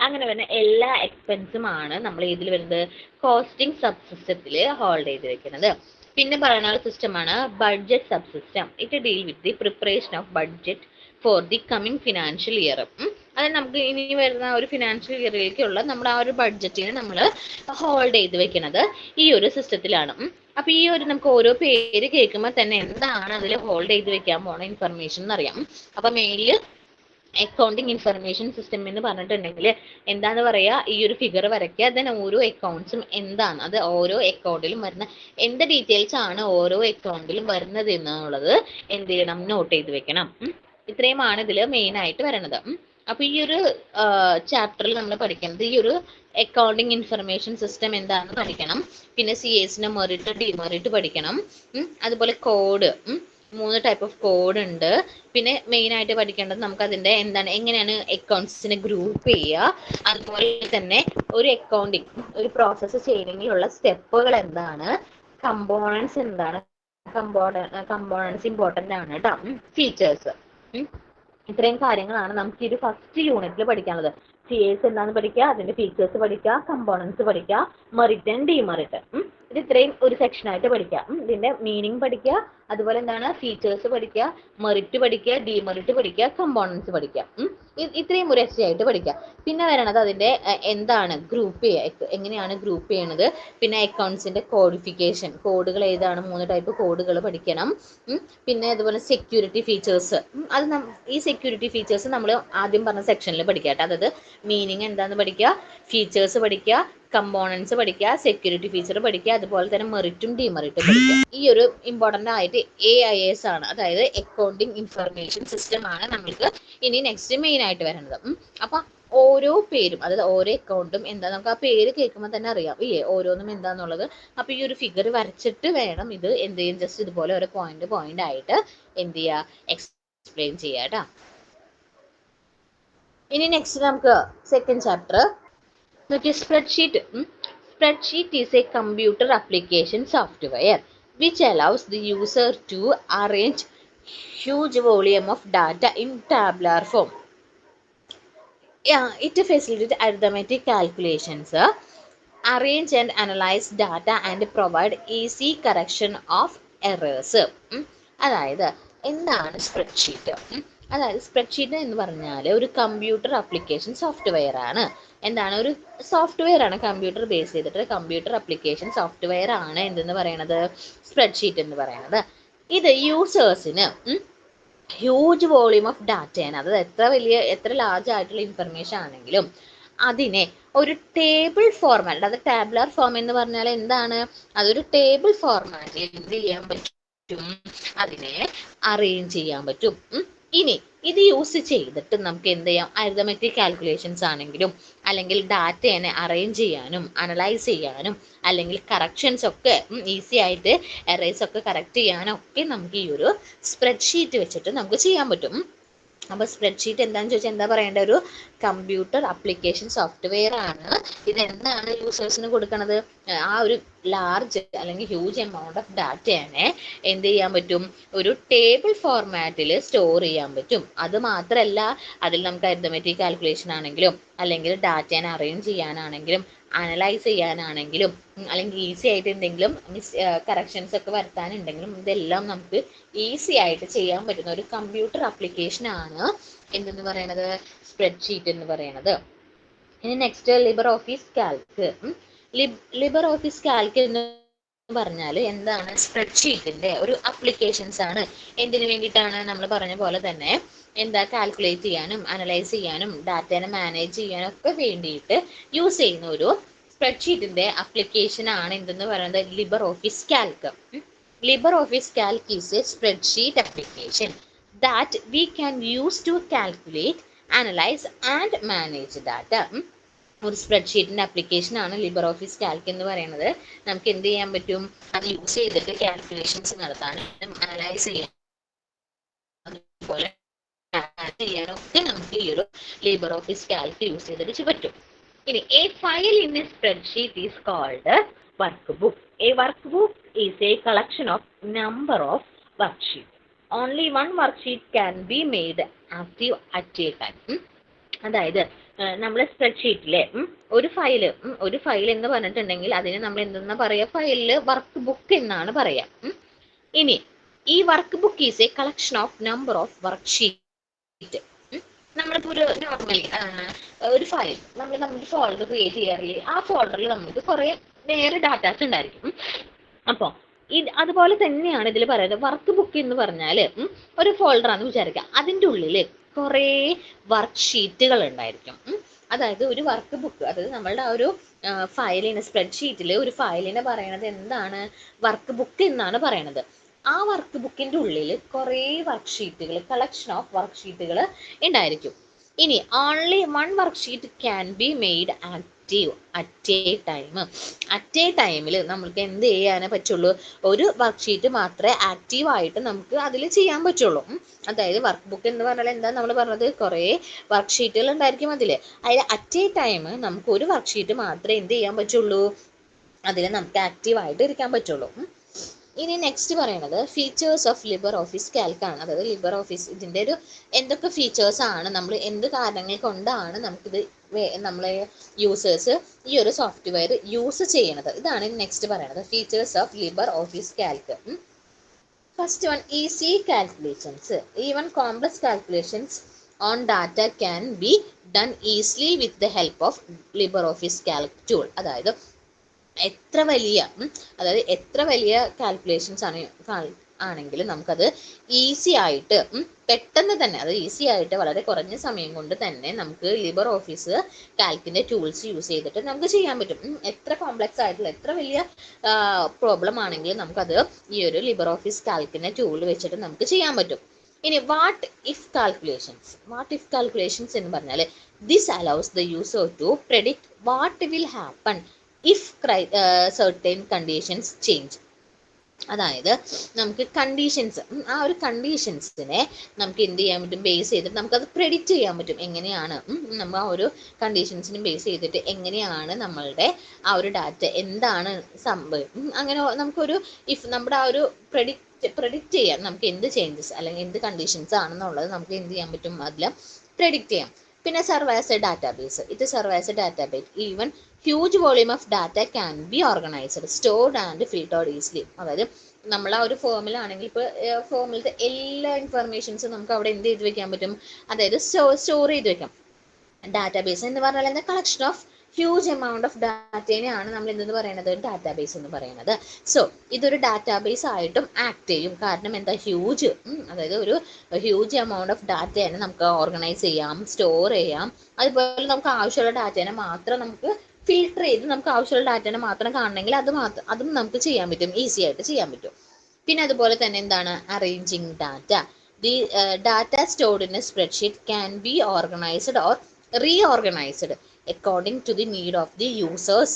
അങ്ങനെ വരുന്ന എല്ലാ എക്സ്പെൻസുമാണ് നമ്മൾ ഇതിൽ വരുന്നത് കോസ്റ്റിംഗ് സബ് സിസ്റ്റത്തിൽ ഹോൾഡ് ചെയ്ത് വെക്കുന്നത്. പിന്നെ പറയുന്ന ഒരു സിസ്റ്റമാണ് budget sub system. It deal with the preparation of budget for the coming financial year. അതായത് നമുക്ക് ഇനി വരുന്ന ഒരു ഫിനാൻഷ്യൽ ഇയറിലേക്കുള്ള നമ്മുടെ ആ ഒരു ബഡ്ജറ്റിനെ നമ്മൾ ഹോൾഡ് ചെയ്ത് വെക്കുന്നത് ഈ ഒരു സിസ്റ്റത്തിലാണ്. അപ്പൊ ഈ ഒരു നമുക്ക് ഓരോ പേര് കേൾക്കുമ്പോൾ തന്നെ എന്താണ് അതിൽ ഹോൾഡ് ചെയ്ത് വെക്കാൻ പോണ ഇൻഫർമേഷൻ എന്നറിയാം. അപ്പൊ മെയില് അക്കൗണ്ടിങ് ഇൻഫർമേഷൻ സിസ്റ്റം എന്ന് പറഞ്ഞിട്ടുണ്ടെങ്കിൽ എന്താന്ന് പറയാ, ഈ ഒരു ഫിഗർ വരയ്ക്കുക, ദെൻ ഓരോ അക്കൗണ്ട്സും എന്താണ്, അത് ഓരോ അക്കൗണ്ടിലും വരുന്ന എന്ത് ഡീറ്റെയിൽസ് ആണ് ഓരോ അക്കൗണ്ടിലും വരുന്നത് എന്നുള്ളത് എന്ത് ചെയ്യണം, നോട്ട് ചെയ്ത് വെക്കണം. ഇത്രയുമാണ് ഇതിൽ മെയിൻ ആയിട്ട് വരണത്. അപ്പൊ ഈ ഒരു ചാപ്റ്ററിൽ നമ്മൾ പഠിക്കുന്നത് ഈ ഒരു അക്കൗണ്ടിങ് ഇൻഫർമേഷൻ സിസ്റ്റം എന്താണെന്ന് പഠിക്കണം. പിന്നെ CASന്റെ മെറിറ്റ് ഡിമെറിറ്റ് പഠിക്കണം. അതുപോലെ കോഡ്, 3 ടൈപ്പ് ഓഫ് കോഡ് ഉണ്ട്. പിന്നെ മെയിൻ ആയിട്ട് പഠിക്കേണ്ടത് നമുക്ക് അതിന്റെ എന്താണ്, എങ്ങനെയാണ് അക്കൗണ്ട്സിനെ ഗ്രൂപ്പ് ചെയ്യുക, അതുപോലെ തന്നെ ഒരു അക്കൗണ്ടിങ് ഒരു പ്രോസസ്സ് ചെയ്യണമെങ്കിലുള്ള സ്റ്റെപ്പുകൾ എന്താണ്, കമ്പോണൻസ് എന്താണ്, കമ്പോണൻസ് ഇമ്പോർട്ടന്റ് ആണ് കേട്ടോ. ഫീച്ചേഴ്സ്, ഇത്രയും കാര്യങ്ങളാണ് നമുക്ക് ഈ ഒരു ഫസ്റ്റ് യൂണിറ്റിൽ പഠിക്കാനുള്ളത്. CAS എന്താണെന്ന് പഠിക്കുക, അതിന്റെ ഫീച്ചേഴ്സ് പഠിക്കുക, കമ്പോണൻസ് പഠിക്കുക, മെറിറ്റ് ആൻഡ് ഡിമെറിറ്റ്. ഇത് ഇത്രയും ഒരു സെക്ഷൻ ആയിട്ട് പഠിക്കുക. ഇതിന്റെ മീനിങ് പഠിക്കുക, അതുപോലെ എന്താണ് ഫീച്ചേഴ്സ് പഠിക്കുക, മെറിറ്റ് പഠിക്കുക, ഡിമെറിറ്റ് പഠിക്കുക, കമ്പോണൻസ് പഠിക്കുക. ഇത്രയും ഒരു എസ് ആയിട്ട് പഠിക്കുക. പിന്നെ വരണത് അതിന്റെ എന്താണ് ഗ്രൂപ്പ് ചെയ്യുക, എങ്ങനെയാണ് ഗ്രൂപ്പ് ചെയ്യണത്, പിന്നെ അക്കൗണ്ട്സിന്റെ കോഡിഫിക്കേഷൻ, കോഡുകൾ ഏതാണ്, 3 ടൈപ്പ് കോഡുകൾ പഠിക്കണം. പിന്നെ അതുപോലെ സെക്യൂരിറ്റി ഫീച്ചേഴ്സ്, അത് ഈ സെക്യൂരിറ്റി ഫീച്ചേഴ്സ് നമ്മൾ ആദ്യം പറഞ്ഞ സെക്ഷനിൽ പഠിക്കാം. അതായത് മീനിങ് എന്താന്ന് പഠിക്കുക, ഫീച്ചേഴ്സ് പഠിക്കുക, കമ്പോണൻസ് പഠിക്കുക, സെക്യൂരിറ്റി ഫീച്ചർ പഠിക്കുക, അതുപോലെ തന്നെ മെറിറ്റും ഡിമെറിറ്റും പഠിക്കുക. ഈ ഒരു ഇമ്പോർട്ടന്റ് ആയിട്ട് AIS ആണ്, അതായത് അക്കൗണ്ടിങ് ഇൻഫർമേഷൻ സിസ്റ്റം ആണ് നമ്മൾക്ക് ഇനി നെക്സ്റ്റ് മെയിൻ ആയിട്ട് വരുന്നത്. അപ്പൊ ഓരോ പേരും, അതായത് ഓരോ അക്കൗണ്ടും എന്താ, നമുക്ക് ആ പേര് കേൾക്കുമ്പോൾ തന്നെ അറിയാം ഇല്ലേ ഓരോന്നും എന്താന്നുള്ളത്. അപ്പൊ ഈ ഒരു ഫിഗർ വരച്ചിട്ട് വേണം ഇത് എന്ത് ചെയ്യും, ജസ്റ്റ് ഇതുപോലെ ഒരു പോയിന്റ് ആയിട്ട് എന്ത് ചെയ്യുക, എക്സ്പ്ലെയിൻ ചെയ്യാട്ടോ. ഇനി നെക്സ്റ്റ് നമുക്ക് second chapter Nokia spreadsheet. Spreadsheet is a computer application software which allows the user to arrange huge volume of data in tabular form. It facilitates arithmetic calculations, arrange and analyze data and provide easy correction of errors. അതായത് എന്താണ് spreadsheet? അതായത് spreadsheet എന്ന് പറഞ്ഞാൽ ഒരു computer application software ആണ്. എന്താണ്, ഒരു software ആണ്, കമ്പ്യൂട്ടർ ബേസ് ചെയ്തിട്ട് കമ്പ്യൂട്ടർ ആപ്ലിക്കേഷൻ സോഫ്റ്റ്വെയർ ആണ് എന്തെന്ന് പറയുന്നത്, സ്പ്രെഡ്ഷീറ്റ് എന്ന് പറയുന്നത്. ഇത് യൂസേഴ്സിന് ഹ്യൂജ് വോളിയം ഓഫ് ഡാറ്റയാണ്, അത് എത്ര ലാർജ് ആയിട്ടുള്ള ഇൻഫർമേഷൻ ആണെങ്കിലും അതിനെ ഒരു ടേബിൾ ഫോർമാറ്റ്, അത് ടാബുലാർ ഫോം എന്ന് പറഞ്ഞാൽ എന്താണ്, അതൊരു ടേബിൾ ഫോർമാറ്റിൽ എന്ത് ചെയ്യാൻ പറ്റും, അതിനെ അറേഞ്ച് ചെയ്യാൻ പറ്റും. ഇനി ഇത് യൂസ് ചെയ്തിട്ട് നമുക്ക് എന്ത് ചെയ്യാം, അരിതമെറ്റിക് കാൽക്കുലേഷൻസ് ആണെങ്കിലും അല്ലെങ്കിൽ ഡാറ്റയെ അറേഞ്ച് ചെയ്യാനും അനലൈസ് ചെയ്യാനും അല്ലെങ്കിൽ കറക്ഷൻസ് ഒക്കെ ഈസി ആയിട്ട് എറേഴ്സ് ഒക്കെ കറക്റ്റ് ചെയ്യാനും ഒക്കെ നമുക്ക് ഈ ഒരു സ്പ്രെഡ്ഷീറ്റ് വെച്ചിട്ട് നമുക്ക് ചെയ്യാൻ പറ്റും. അപ്പോൾ സ്പ്രെഡ്ഷീറ്റ് എന്താണെന്ന് ചോദിച്ചാൽ എന്താ പറയേണ്ട, ഒരു കമ്പ്യൂട്ടർ ആപ്ലിക്കേഷൻ സോഫ്റ്റ്വെയർ ആണ്. ഇത് എന്താണ് യൂസേഴ്സിന് കൊടുക്കുന്നത്, ആ ഒരു ലാർജ് അല്ലെങ്കിൽ ഹ്യൂജ് എമൗണ്ട് ഓഫ് ഡാറ്റയെ എന്ത് ചെയ്യാൻ പറ്റും, ഒരു ടേബിൾ ഫോർമാറ്റിൽ സ്റ്റോർ ചെയ്യാൻ പറ്റും. അത് മാത്രമല്ല, അതിൽ നമുക്ക് അരിതമെറ്റിക് കാൽക്കുലേഷൻ ആണെങ്കിലും അല്ലെങ്കിൽ ഡാറ്റയെ അറേഞ്ച് ചെയ്യാനാണെങ്കിലും അനലൈസ് ചെയ്യാനാണെങ്കിലും അല്ലെങ്കിൽ ഈസി ആയിട്ട് എന്തെങ്കിലും കറക്ഷൻസ് ഒക്കെ വരുത്താനുണ്ടെങ്കിലും ഇതെല്ലാം നമുക്ക് ഈസി ആയിട്ട് ചെയ്യാൻ പറ്റുന്ന ഒരു കമ്പ്യൂട്ടർ ആപ്ലിക്കേഷൻ ആണ് എന്തെന്ന് പറയണത്, സ്പ്രെഡ്ഷീറ്റ് എന്ന് പറയണത്. ഇനി next LibreOffice Calc. LibreOffice Calc എന്ന് പറഞ്ഞാൽ എന്താണ്, സ്പ്രെഡ്ഷീറ്റിന്റെ ഒരു അപ്ലിക്കേഷൻസ് ആണ്. എന്തിനു വേണ്ടിയിട്ടാണ്, നമ്മൾ പറഞ്ഞ പോലെ തന്നെ എന്താ, കാൽക്കുലേറ്റ് ചെയ്യാനും അനലൈസ് ചെയ്യാനും ഡാറ്റനെ മാനേജ് ചെയ്യാനും ഒക്കെ വേണ്ടിയിട്ട് യൂസ് ചെയ്യുന്ന ഒരു സ്പ്രെഡ്ഷീറ്റിന്റെ അപ്ലിക്കേഷൻ ആണ് എന്തെന്ന് പറയുന്നത്, LibreOffice Calc. LibreOffice Calc is a spreadsheet application that we can use to calculate, analyze and manage data. ഒരു സ്പ്രെഡ്ഷീറ്റിന്റെ അപ്ലിക്കേഷൻ ആണ് ലിബർ ഓഫീസ് കാൽക്ക് എന്ന് പറയുന്നത്. നമുക്ക് എന്ത് ചെയ്യാൻ പറ്റും, അത് യൂസ് ചെയ്തിട്ട് കാൽക്കുലേഷൻസ് നടത്താനും അനലൈസ് ചെയ്യാനും അതുപോലെ ചെയ്യാനൊക്കെ നമുക്ക് ഈ ഒരു ലിബർ ഓഫീസ് കാൽക്ക് യൂസ് ചെയ്തിട്ട് പറ്റും. ഇനി a file in a spreadsheet is called workbook. A workbook is a collection of number of worksheet. Only one worksheet can be made active at a time. അതായത് നമ്മൾ സ്പ്രെഡ്ഷീറ്റിലെ ഒരു file എന്ന് പറഞ്ഞിട്ടുണ്ടെങ്കിൽ അതിന് നമ്മൾ എന്തെന്നാ പറയാ, ഫയലില് വർക്ക് ബുക്ക് എന്നാണ് പറയാ. ഇനി ഈ work book is a collection of number of worksheet. നമ്മളിപ്പോ ഒരു നോർമലി ഒരു ഫയൽ നമ്മൾ ഫോൾഡർ ക്രിയേറ്റ് ചെയ്യാറില്ലേ, ആ ഫോൾഡറിൽ നമുക്ക് കുറെ വേറെ ഡാറ്റാസ് ഉണ്ടായിരിക്കും. അപ്പൊ അതുപോലെ തന്നെയാണ് ഇതിൽ പറയുന്നത്. വർക്ക് ബുക്ക് എന്ന് പറഞ്ഞാല് ഒരു ഫോൾഡർ ആണെന്ന് വിചാരിക്കുക, അതിൻ്റെ ഉള്ളില് കുറെ വർക്ക് ഷീറ്റുകൾ ഉണ്ടായിരിക്കും. അതായത് ഒരു വർക്ക് ബുക്ക്, അതായത് നമ്മളുടെ ആ ഒരു ഫയലിന്, സ്പ്രെഡ്ഷീറ്റിൽ ഒരു ഫയലിനെ പറയണത് എന്താണ്, വർക്ക് ബുക്ക് എന്നാണ് പറയണത്. ആ വർക്ക് ബുക്കിന്റെ ഉള്ളിൽ കുറെ വർക്ക് ഷീറ്റുകൾ, കളക്ഷൻ ഓഫ് വർക്ക് ഷീറ്റുകൾ ഉണ്ടായിരിക്കും. ഇനി only one work sheet can be made active at a time. At A ടൈമിൽ നമുക്ക് എന്ത് ചെയ്യാനേ പറ്റുള്ളൂ, ഒരു വർക്ക് ഷീറ്റ് മാത്രമേ ആക്റ്റീവായിട്ട് നമുക്ക് അതിൽ ചെയ്യാൻ പറ്റുള്ളൂ. അതായത് വർക്ക് ബുക്ക് എന്ന് പറഞ്ഞാൽ എന്താ നമ്മൾ പറഞ്ഞത്, കുറേ വർക്ക് ഷീറ്റുകൾ ഉണ്ടായിരിക്കും അതിൽ അറ്റ് എ ടൈം നമുക്ക് ഒരു വർക്ക് ഷീറ്റ് മാത്രമേ എന്ത് ചെയ്യാൻ പറ്റുള്ളൂ, അതിൽ നമുക്ക് ആക്റ്റീവായിട്ട് ഇരിക്കാൻ പറ്റുള്ളൂ. ഇനി നെക്സ്റ്റ് പറയുന്നത് ഫീച്ചേഴ്സ് ഓഫ് ലിബർ ഓഫീസ് കാൽക്കാണ്. അതായത് ലിബർ ഓഫീസ് ഇതിൻ്റെ ഒരു എന്തൊക്കെ ഫീച്ചേഴ്സ് ആണ്, നമ്മൾ എന്ത് കാരണങ്ങൾ കൊണ്ടാണ് നമുക്കിത് നമ്മളെ യൂസേഴ്സ് ഈ ഒരു സോഫ്റ്റ്വെയർ യൂസ് ചെയ്യണത്, ഇതാണ് നെക്സ്റ്റ് പറയുന്നത്, features of LibreOffice Calc. First one, easy calculations. Even complex calculations on data can be done easily with the help of LibreOffice Calc tool. അതായത് എത്ര വലിയ കാൽക്കുലേഷൻസ് ആണെങ്കിലും നമുക്കത് ഈസി ആയിട്ട് പെട്ടെന്ന് തന്നെ, അത് ഈസി ആയിട്ട് വളരെ കുറഞ്ഞ സമയം കൊണ്ട് തന്നെ നമുക്ക് ലിബർ ഓഫീസ് കാൽക്കിന്റെ ടൂൾസ് യൂസ് ചെയ്തിട്ട് നമുക്ക് ചെയ്യാൻ പറ്റും. എത്ര കോംപ്ലക്സ് ആയിട്ടുള്ള എത്ര വലിയ പ്രോബ്ലം ആണെങ്കിലും നമുക്കത് ഈ ഒരു ലിബർ ഓഫീസ് കാൽക്കിന്റെ ടൂൾ വെച്ചിട്ട് നമുക്ക് ചെയ്യാൻ പറ്റും. ഇനി വാട്ട് ഇഫ് കാൽക്കുലേഷൻസ് എന്ന് പറഞ്ഞാൽ this allows the user to predict what will happen if certain conditions change. അതായത് നമുക്ക് കണ്ടീഷൻസ്, ആ ഒരു കണ്ടീഷൻസിനെ നമുക്ക് എന്ത് ചെയ്യാൻ പറ്റും, ബേസ് ചെയ്തിട്ട് നമുക്കത് പ്രെഡിക്റ്റ് ചെയ്യാൻ പറ്റും. എങ്ങനെയാണ് നമ്മൾ ആ ഒരു കണ്ടീഷൻസിനെ ബേസ് ചെയ്തിട്ട് എങ്ങനെയാണ് നമ്മളുടെ ആ ഒരു ഡാറ്റ എന്താണ് സംഭവം, അങ്ങനെ നമുക്കൊരു നമ്മുടെ ആ ഒരു പ്രെഡിക്റ്റ് ചെയ്യാം, നമുക്ക് എന്ത് ചേഞ്ചസ് അല്ലെങ്കിൽ എന്ത് കണ്ടീഷൻസ് ആണെന്നുള്ളത് നമുക്ക് എന്ത് ചെയ്യാൻ പറ്റും, അതിൽ പ്രെഡിക്റ്റ് ചെയ്യാം. പിന്നെ serve as a database. It serve as a database. Even huge volume of data can be organized, stored and filtered easily. അതായത് നമ്മൾ ആ ഒരു ഫോമിലാണെങ്കിൽ ഇപ്പോൾ ഫോമിലത്തെ എല്ലാ ഇൻഫർമേഷൻസും നമുക്ക് അവിടെ എന്ത് ചെയ്ത് വെക്കാൻ പറ്റും, അതായത് സ്റ്റോർ ചെയ്ത് വെക്കാം. ഡാറ്റാബേസ് എന്ന് പറഞ്ഞാൽ എന്താ, collection of huge amount of ഡാറ്റേനെയാണ് നമ്മൾ എന്തെന്ന് പറയുന്നത്, ഡാറ്റാബേസ് എന്ന് പറയുന്നത്. സോ ഇതൊരു ഡാറ്റാബേസ് ആയിട്ടും ആക്ട് ചെയ്യും. കാരണം എന്താ, അതായത് ഒരു ഹ്യൂജ് എമൗണ്ട് ഓഫ് ഡാറ്റേനെ നമുക്ക് ഓർഗനൈസ് ചെയ്യാം, സ്റ്റോർ ചെയ്യാം. അതുപോലെ നമുക്ക് ആവശ്യമുള്ള ഡാറ്റേനെ മാത്രം നമുക്ക് ഫിൽട്ടർ ചെയ്ത് നമുക്ക് ആവശ്യമുള്ള ഡാറ്റേനെ മാത്രം കാണണമെങ്കിൽ അതും നമുക്ക് ചെയ്യാൻ പറ്റും, ഈസി ആയിട്ട് ചെയ്യാൻ പറ്റും. പിന്നെ അതുപോലെ തന്നെ എന്താണ്, arranging data. The data stored in a spreadsheet can be organised or reorganised according to the need of the users.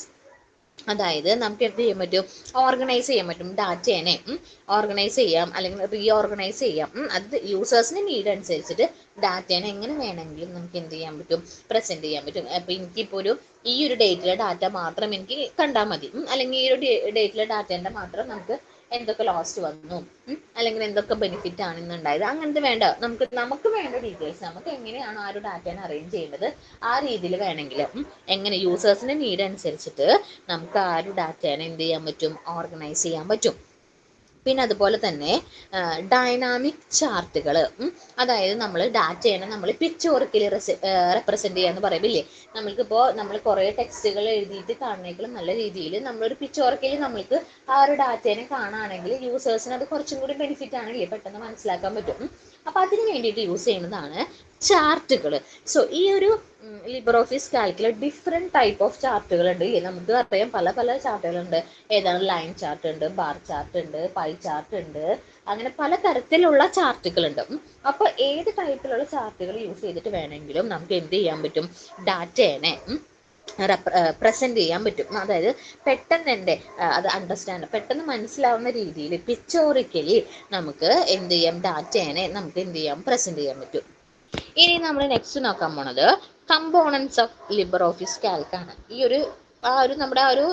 അതായത് നമുക്ക് എന്ത് ചെയ്യാൻ പറ്റും, ഓർഗനൈസ് ചെയ്യാൻ പറ്റും, ഡാറ്റേനെ ഓർഗനൈസ് ചെയ്യാം അല്ലെങ്കിൽ റീഓർഗനൈസ് ചെയ്യാം. അത് യൂസേഴ്സിന് നീഡ് അനുസരിച്ചിട്ട് ഡാറ്റേനെ എങ്ങനെ വേണമെങ്കിലും നമുക്ക് എന്ത് ചെയ്യാൻ പറ്റും, പ്രസന്റ് ചെയ്യാൻ പറ്റും. അപ്പോൾ എനിക്കിപ്പോൾ ഈ ഒരു ഡേറ്റിലെ ഡാറ്റ മാത്രം എനിക്ക് കണ്ടാൽ മതി, അല്ലെങ്കിൽ ഈ ഒരു ഡേറ്റിലെ ഡാറ്റേൻ്റെ മാത്രം നമുക്ക് എന്തൊക്കെ ലോസ്റ്റ് വന്നു അല്ലെങ്കിൽ എന്തൊക്കെ ബെനിഫിറ്റ് ആണ് ഇന്നുണ്ടായത്, അങ്ങനത്തെ വേണ്ട. നമുക്ക് വേണ്ട ഡീറ്റെയിൽസ് നമുക്ക് എങ്ങനെയാണ് ആ ഒരു ഡാറ്റേനെ അറേഞ്ച് ചെയ്യേണ്ടത് ആ രീതിയിൽ വേണമെങ്കിൽ എങ്ങനെ യൂസേഴ്സിന്റെ നീഡ് അനുസരിച്ചിട്ട് നമുക്ക് ആ ഒരു ഡാറ്റേനെ എന്ത് ചെയ്യാൻ പറ്റും, ഓർഗനൈസ് ചെയ്യാൻ പറ്റും. പിന്നെ അതുപോലെ തന്നെ ഡൈനാമിക് ചാർട്ടുകൾ, അതായത് നമ്മൾ ഡാറ്റയാണ് നമ്മൾ പിക്ചോറിക്കലി റെപ്രസെൻറ്റ് ചെയ്യാന്ന് പറയുന്നില്ലേ. നമ്മൾ കുറേ ടെക്സ്റ്റുകൾ എഴുതിയിട്ട് കാണുന്നേക്കാളും നല്ല രീതിയിൽ നമ്മളൊരു പിക്ചോറിക്കലി നമ്മൾക്ക് ആ ഒരു ഡാറ്റേനെ കാണുകയാണെങ്കിൽ യൂസേഴ്സിന് അത് കുറച്ചും കൂടി ബെനിഫിറ്റ് ആണല്ലേ, പെട്ടെന്ന് മനസ്സിലാക്കാൻ പറ്റും. അപ്പം അതിന് വേണ്ടിയിട്ട് യൂസ് ചെയ്യുന്നതാണ് ചാർട്ടുകൾ. സോ ഈ ഒരു Libre Office കാൽക്കിൽ different type of ചാർട്ടുകൾ ഉണ്ട്. നമുക്ക് അറിയാം പല പല ചാർട്ടുകളുണ്ട്. ഏതാണ് ലൈൻ ചാർട്ട് ഉണ്ട്, ബാർ ചാർട്ട് ഉണ്ട്, പൈ ചാർട്ട് ഉണ്ട്, അങ്ങനെ പല തരത്തിലുള്ള ചാർട്ടുകളുണ്ട്. അപ്പോൾ ഏത് ടൈപ്പിലുള്ള ചാർട്ടുകൾ യൂസ് ചെയ്തിട്ട് വേണമെങ്കിലും നമുക്ക് എന്ത് ചെയ്യാൻ പറ്റും, ഡാറ്റേനെ പ്രസൻറ്റ് ചെയ്യാൻ പറ്റും. അതായത് പെട്ടെന്ന് അത് പെട്ടെന്ന് മനസ്സിലാവുന്ന രീതിയിൽ പിക്ചോറിക്കലി നമുക്ക് എന്ത് ചെയ്യാം, ഡാറ്റേനെ നമുക്ക് എന്ത് ചെയ്യാം, പ്രസൻറ്റ് ചെയ്യാൻ പറ്റും. ഇനി നമ്മൾ നെക്സ്റ്റ് നോക്കാൻ പോണത് കമ്പോണൻസ് ഓഫ് ലിബർ ഓഫീസ് കാൽക്കാണ്. നമ്മുടെ ആ ഒരു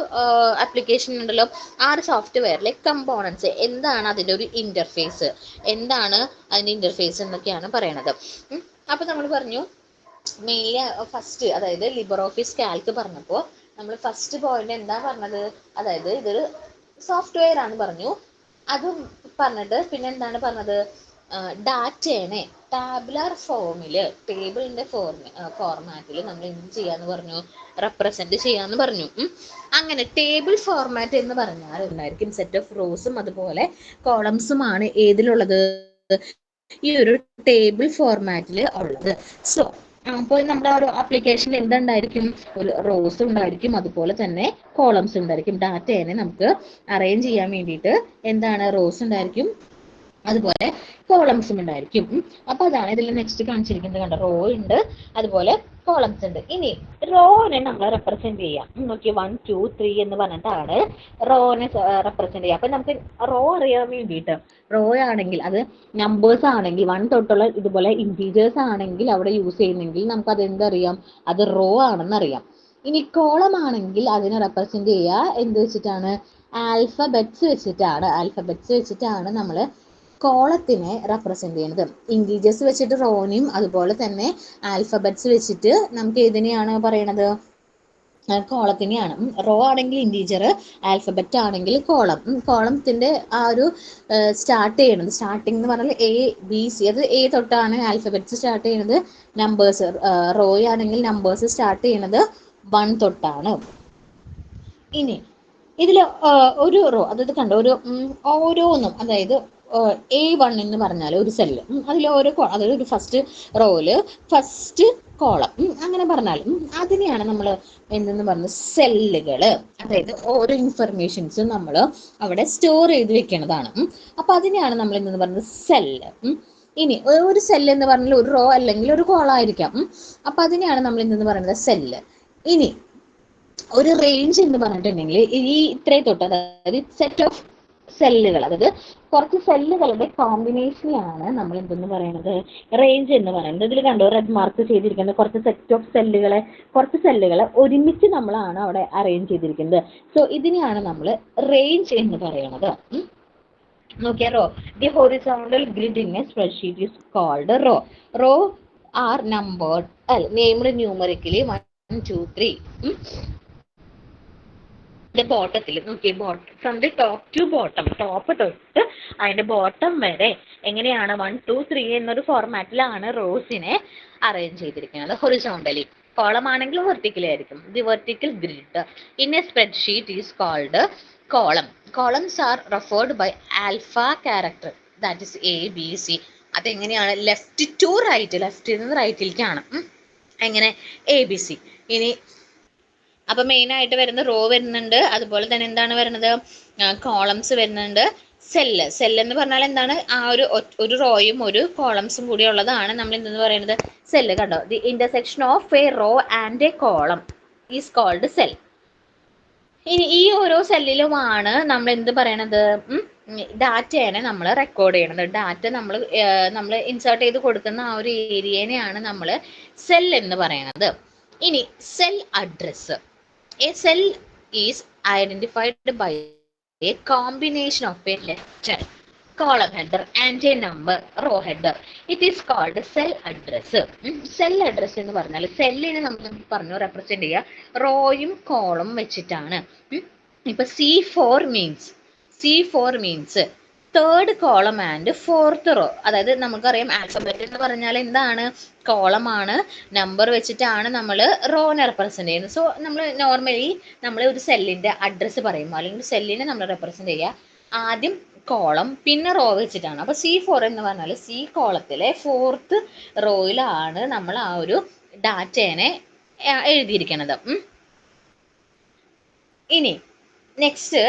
ആപ്ലിക്കേഷൻ ഉണ്ടല്ലോ, ആ ഒരു സോഫ്റ്റ്വെയറിലെ കമ്പോണൻസ് എന്താണ്, അതിൻ്റെ ഒരു ഇൻ്റർഫേസ് എന്താണ്, അതിൻ്റെ ഇൻ്റർഫേസ് എന്നൊക്കെയാണ് പറയണത്. അപ്പോൾ നമ്മൾ പറഞ്ഞു മെയിൻലി ഫസ്റ്റ്, അതായത് ലിബർ ഓഫീസ് കാൽക്ക് പറഞ്ഞപ്പോൾ നമ്മൾ ഫസ്റ്റ് പോയിന്റ് എന്താ പറഞ്ഞത്, അതായത് ഇതൊരു സോഫ്റ്റ്വെയർ ആണ് പറഞ്ഞു. അതും പറഞ്ഞിട്ട് പിന്നെ എന്താണ് പറഞ്ഞത്, ഡാറ്റേനെ ടാബുലർ ഫോമിൽ, ടേബിളിൻ്റെ ഫോർമാറ്റിൽ നമ്മൾ എന്ത് ചെയ്യാന്ന് പറഞ്ഞു, റെപ്രസെൻറ്റ് ചെയ്യാന്ന് പറഞ്ഞു. അങ്ങനെ ടേബിൾ ഫോർമാറ്റ് എന്ന് പറഞ്ഞാൽ ഉണ്ടായിരിക്കും സെറ്റ് ഓഫ് റോസും അതുപോലെ കോളംസുമാണ് ഏതിലുള്ളത്, ഈ ഒരു ടേബിൾ ഫോർമാറ്റിൽ ഉള്ളത്. സോ അപ്പോൾ നമ്മുടെ ഒരു ആപ്ലിക്കേഷനിൽ എന്തുണ്ടായിരിക്കും, ഒരു റോസ് ഉണ്ടായിരിക്കും, അതുപോലെ തന്നെ കോളംസ് ഉണ്ടായിരിക്കും. ഡാറ്റേനെ നമുക്ക് അറേഞ്ച് ചെയ്യാൻ വേണ്ടിയിട്ട് എന്താണ്, റോസ് ഉണ്ടായിരിക്കും, അതുപോലെ കോളംസും ഉണ്ടായിരിക്കും. അപ്പൊ അതാണ് ഇതിൽ നെക്സ്റ്റ് കാണിച്ചിരിക്കുന്നത്. കണ്ടോ, റോ ഉണ്ട്, അതുപോലെ കോളംസ് ഉണ്ട്. ഇനി റോനെ നമ്മൾ റെപ്രസെന്റ് ചെയ്യാം. നോക്കി 1 2 3 എന്ന് പറഞ്ഞിട്ടാണ് റോനെ റെപ്രസെന്റ് ചെയ്യുക. അപ്പൊ നമുക്ക് റോ അറിയാൻ വേണ്ടിയിട്ട്, റോ ആണെങ്കിൽ അത് നമ്പേഴ്സ് ആണെങ്കിൽ 1 തൊട്ടുള്ള ഇതുപോലെ ഇൻറ്റീജേഴ്സ് ആണെങ്കിൽ അവിടെ യൂസ് ചെയ്യുന്നെങ്കിൽ നമുക്ക് അത് എന്തറിയാം, അത് റോ ആണെന്ന് അറിയാം. ഇനി കോളം ആണെങ്കിൽ അതിനെ റെപ്രസെന്റ് ചെയ്യുക എന്ത് വെച്ചിട്ടാണ്, ആൽഫബറ്റ്സ് വെച്ചിട്ടാണ് നമ്മൾ കോളത്തിനെ റെപ്രസെന്റ് ചെയ്യുന്നത്. ഇൻറ്റീജേഴ്സ് വെച്ചിട്ട് റോനെയും അതുപോലെ തന്നെ ആൽഫബറ്റ്സ് വെച്ചിട്ട് നമുക്ക് ഏതിനെയാണ് പറയണത്, കോളത്തിനെയാണ്. റോ ആണെങ്കിൽ ഇൻറ്റീജർ, ആൽഫബറ്റ് ആണെങ്കിൽ കോളം. കോളത്തിന്റെ ആ ഒരു സ്റ്റാർട്ടിംഗ് എന്ന് പറഞ്ഞാൽ ABC, അത് A തൊട്ടാണ് ആൽഫബറ്റ്സ് സ്റ്റാർട്ട് ചെയ്യുന്നത്. നമ്പേഴ്സ്, റോ ആണെങ്കിൽ നമ്പേഴ്സ് സ്റ്റാർട്ട് ചെയ്യുന്നത് 1 തൊട്ടാണ്. ഇനി ഇതിൽ ഒരു റോ, അതായത് കണ്ടോ, ഓരോന്നും, അതായത് A1 എന്ന് പറഞ്ഞാൽ ഒരു സെല്ല്, അതിൽ അതായത് ഒരു ഫസ്റ്റ് റോയില് ഫസ്റ്റ് കോളം, അങ്ങനെ പറഞ്ഞാൽ അതിനെയാണ് നമ്മൾ എന്തെന്ന് പറഞ്ഞത്, സെല്ലുകൾ. അതായത് ഓരോ ഇൻഫർമേഷൻസും നമ്മൾ അവിടെ സ്റ്റോർ ചെയ്ത് വെക്കുന്നതാണ്. അപ്പൊ അതിനെയാണ് നമ്മൾ എന്തെന്ന് പറഞ്ഞത്, സെല്ല്. ഇനി ഒരു സെല്ല് എന്ന് പറഞ്ഞാൽ ഒരു റോ അല്ലെങ്കിൽ ഒരു കോളം ആയിരിക്കാം. അപ്പൊ അതിനെയാണ് നമ്മൾ എന്തെന്ന് പറയുന്നത്, സെല്ല്. ഇനി ഒരു റേഞ്ച് എന്ന് പറഞ്ഞിട്ടുണ്ടെങ്കിൽ ഈ ഇത്രയും തൊട്ട്, അതായത് സെറ്റ് ഓഫ് സെല്ലുകൾ, അതായത് കുറച്ച് സെല്ലുകളുടെ കോമ്പിനേഷനെയാണ് നമ്മൾ എന്തെന്ന് പറയുന്നത്, റേഞ്ച് എന്ന് പറയുന്നത്. ഇതിൽ കണ്ടോ, റെഡ് മാർക്ക് ചെയ്തിരിക്കുന്നത് കുറച്ച് സെറ്റ് ഓഫ് കുറച്ച് സെല്ലുകളെ ഒരുമിച്ച് നമ്മളാണ് അവിടെ അറേഞ്ച് ചെയ്തിരിക്കുന്നത്. സോ ഇതിനെയാണ് നമ്മൾ റേഞ്ച് എന്ന് പറയുന്നത്. നോക്കിയാ, row, the horizontal grid in a spreadsheet is called row. Rows are numbered, named numerically 1 2 3. ബോട്ടത്തിൽ നോക്കിയേ, from the top to bottom, top തൊട്ട് അതിന്റെ ബോട്ടം വരെ എങ്ങനെയാണ് 1 2 3 എന്നൊരു ഫോർമാറ്റിലാണ് റോസിനെ അറേഞ്ച് ചെയ്തിരിക്കുന്നത്. ഹൊറിസോണ്ടലി, കോളം ആണെങ്കിലും വെർട്ടിക്കലി ആയിരിക്കും. The vertical grid in a spreadsheet is called column. Columns are referred by alpha character, that is ABC. അതെങ്ങനെയാണ്, ലെഫ്റ്റ് ടു റൈറ്റ്, ലെഫ്റ്റിൽ നിന്ന് റൈറ്റിലേക്കാണ്. എങ്ങനെ, ABC. ഇനി അപ്പൊ മെയിൻ ആയിട്ട് വരുന്ന റോ വരുന്നുണ്ട്, അതുപോലെ തന്നെ എന്താണ് വരുന്നത്, കോളംസ് വരുന്നുണ്ട്. സെല്ല് എന്ന് പറഞ്ഞാൽ എന്താണ്, ആ ഒരു റോയും ഒരു കോളംസും കൂടി ഉള്ളതാണ് നമ്മൾ എന്തെന്ന് പറയുന്നത്, സെല്ല്. കണ്ടോ, the intersection of a row and a column is called cell. ഇനി ഈ ഓരോ സെല്ലിലുമാണ് നമ്മൾ എന്ത് പറയണത്, ഡാറ്റേനെ നമ്മൾ റെക്കോർഡ് ചെയ്യണത്. ഡാറ്റ നമ്മൾ ഇൻസേർട്ട് ചെയ്ത് കൊടുക്കുന്ന ആ ഒരു ഏരിയനെയാണ് നമ്മൾ സെൽ എന്ന് പറയുന്നത്. ഇനി cell address. A cell is identified by a combination of a letter, column header and a number, row header. It is called cell address. Cell address എന്ന് പറഞ്ഞാൽ സെല്ലിനെ നമ്മൾ പറഞ്ഞു റെപ്രസെന്റ് ചെയ്യുക റോയും കോളം വെച്ചിട്ടാണ്. ഇപ്പൊ C4 means third column and fourth raw. അതായത് നമുക്കറിയാം ആൽഫബറ്റ് എന്ന് പറഞ്ഞാൽ എന്താണ്, കോളമാണ്, നമ്പർ വെച്ചിട്ടാണ് നമ്മൾ റോനെ റെപ്രസെന്റ് ചെയ്യുന്നത്. സോ നമ്മൾ നോർമലി നമ്മൾ ഒരു സെല്ലിന്റെ അഡ്രസ്സ് പറയുമ്പോൾ അല്ലെങ്കിൽ സെല്ലിനെ നമ്മൾ റെപ്രസെന്റ് ചെയ്യുക ആദ്യം കോളം പിന്നെ റോ വെച്ചിട്ടാണ്. അപ്പോൾ C4 എന്ന് പറഞ്ഞാൽ സി കോളത്തിലെ ഫോർത്ത് റോയിലാണ് നമ്മൾ ആ ഒരു ഡാറ്റേനെ എഴുതിയിരിക്കുന്നത്. ഇനി നെക്സ്റ്റ്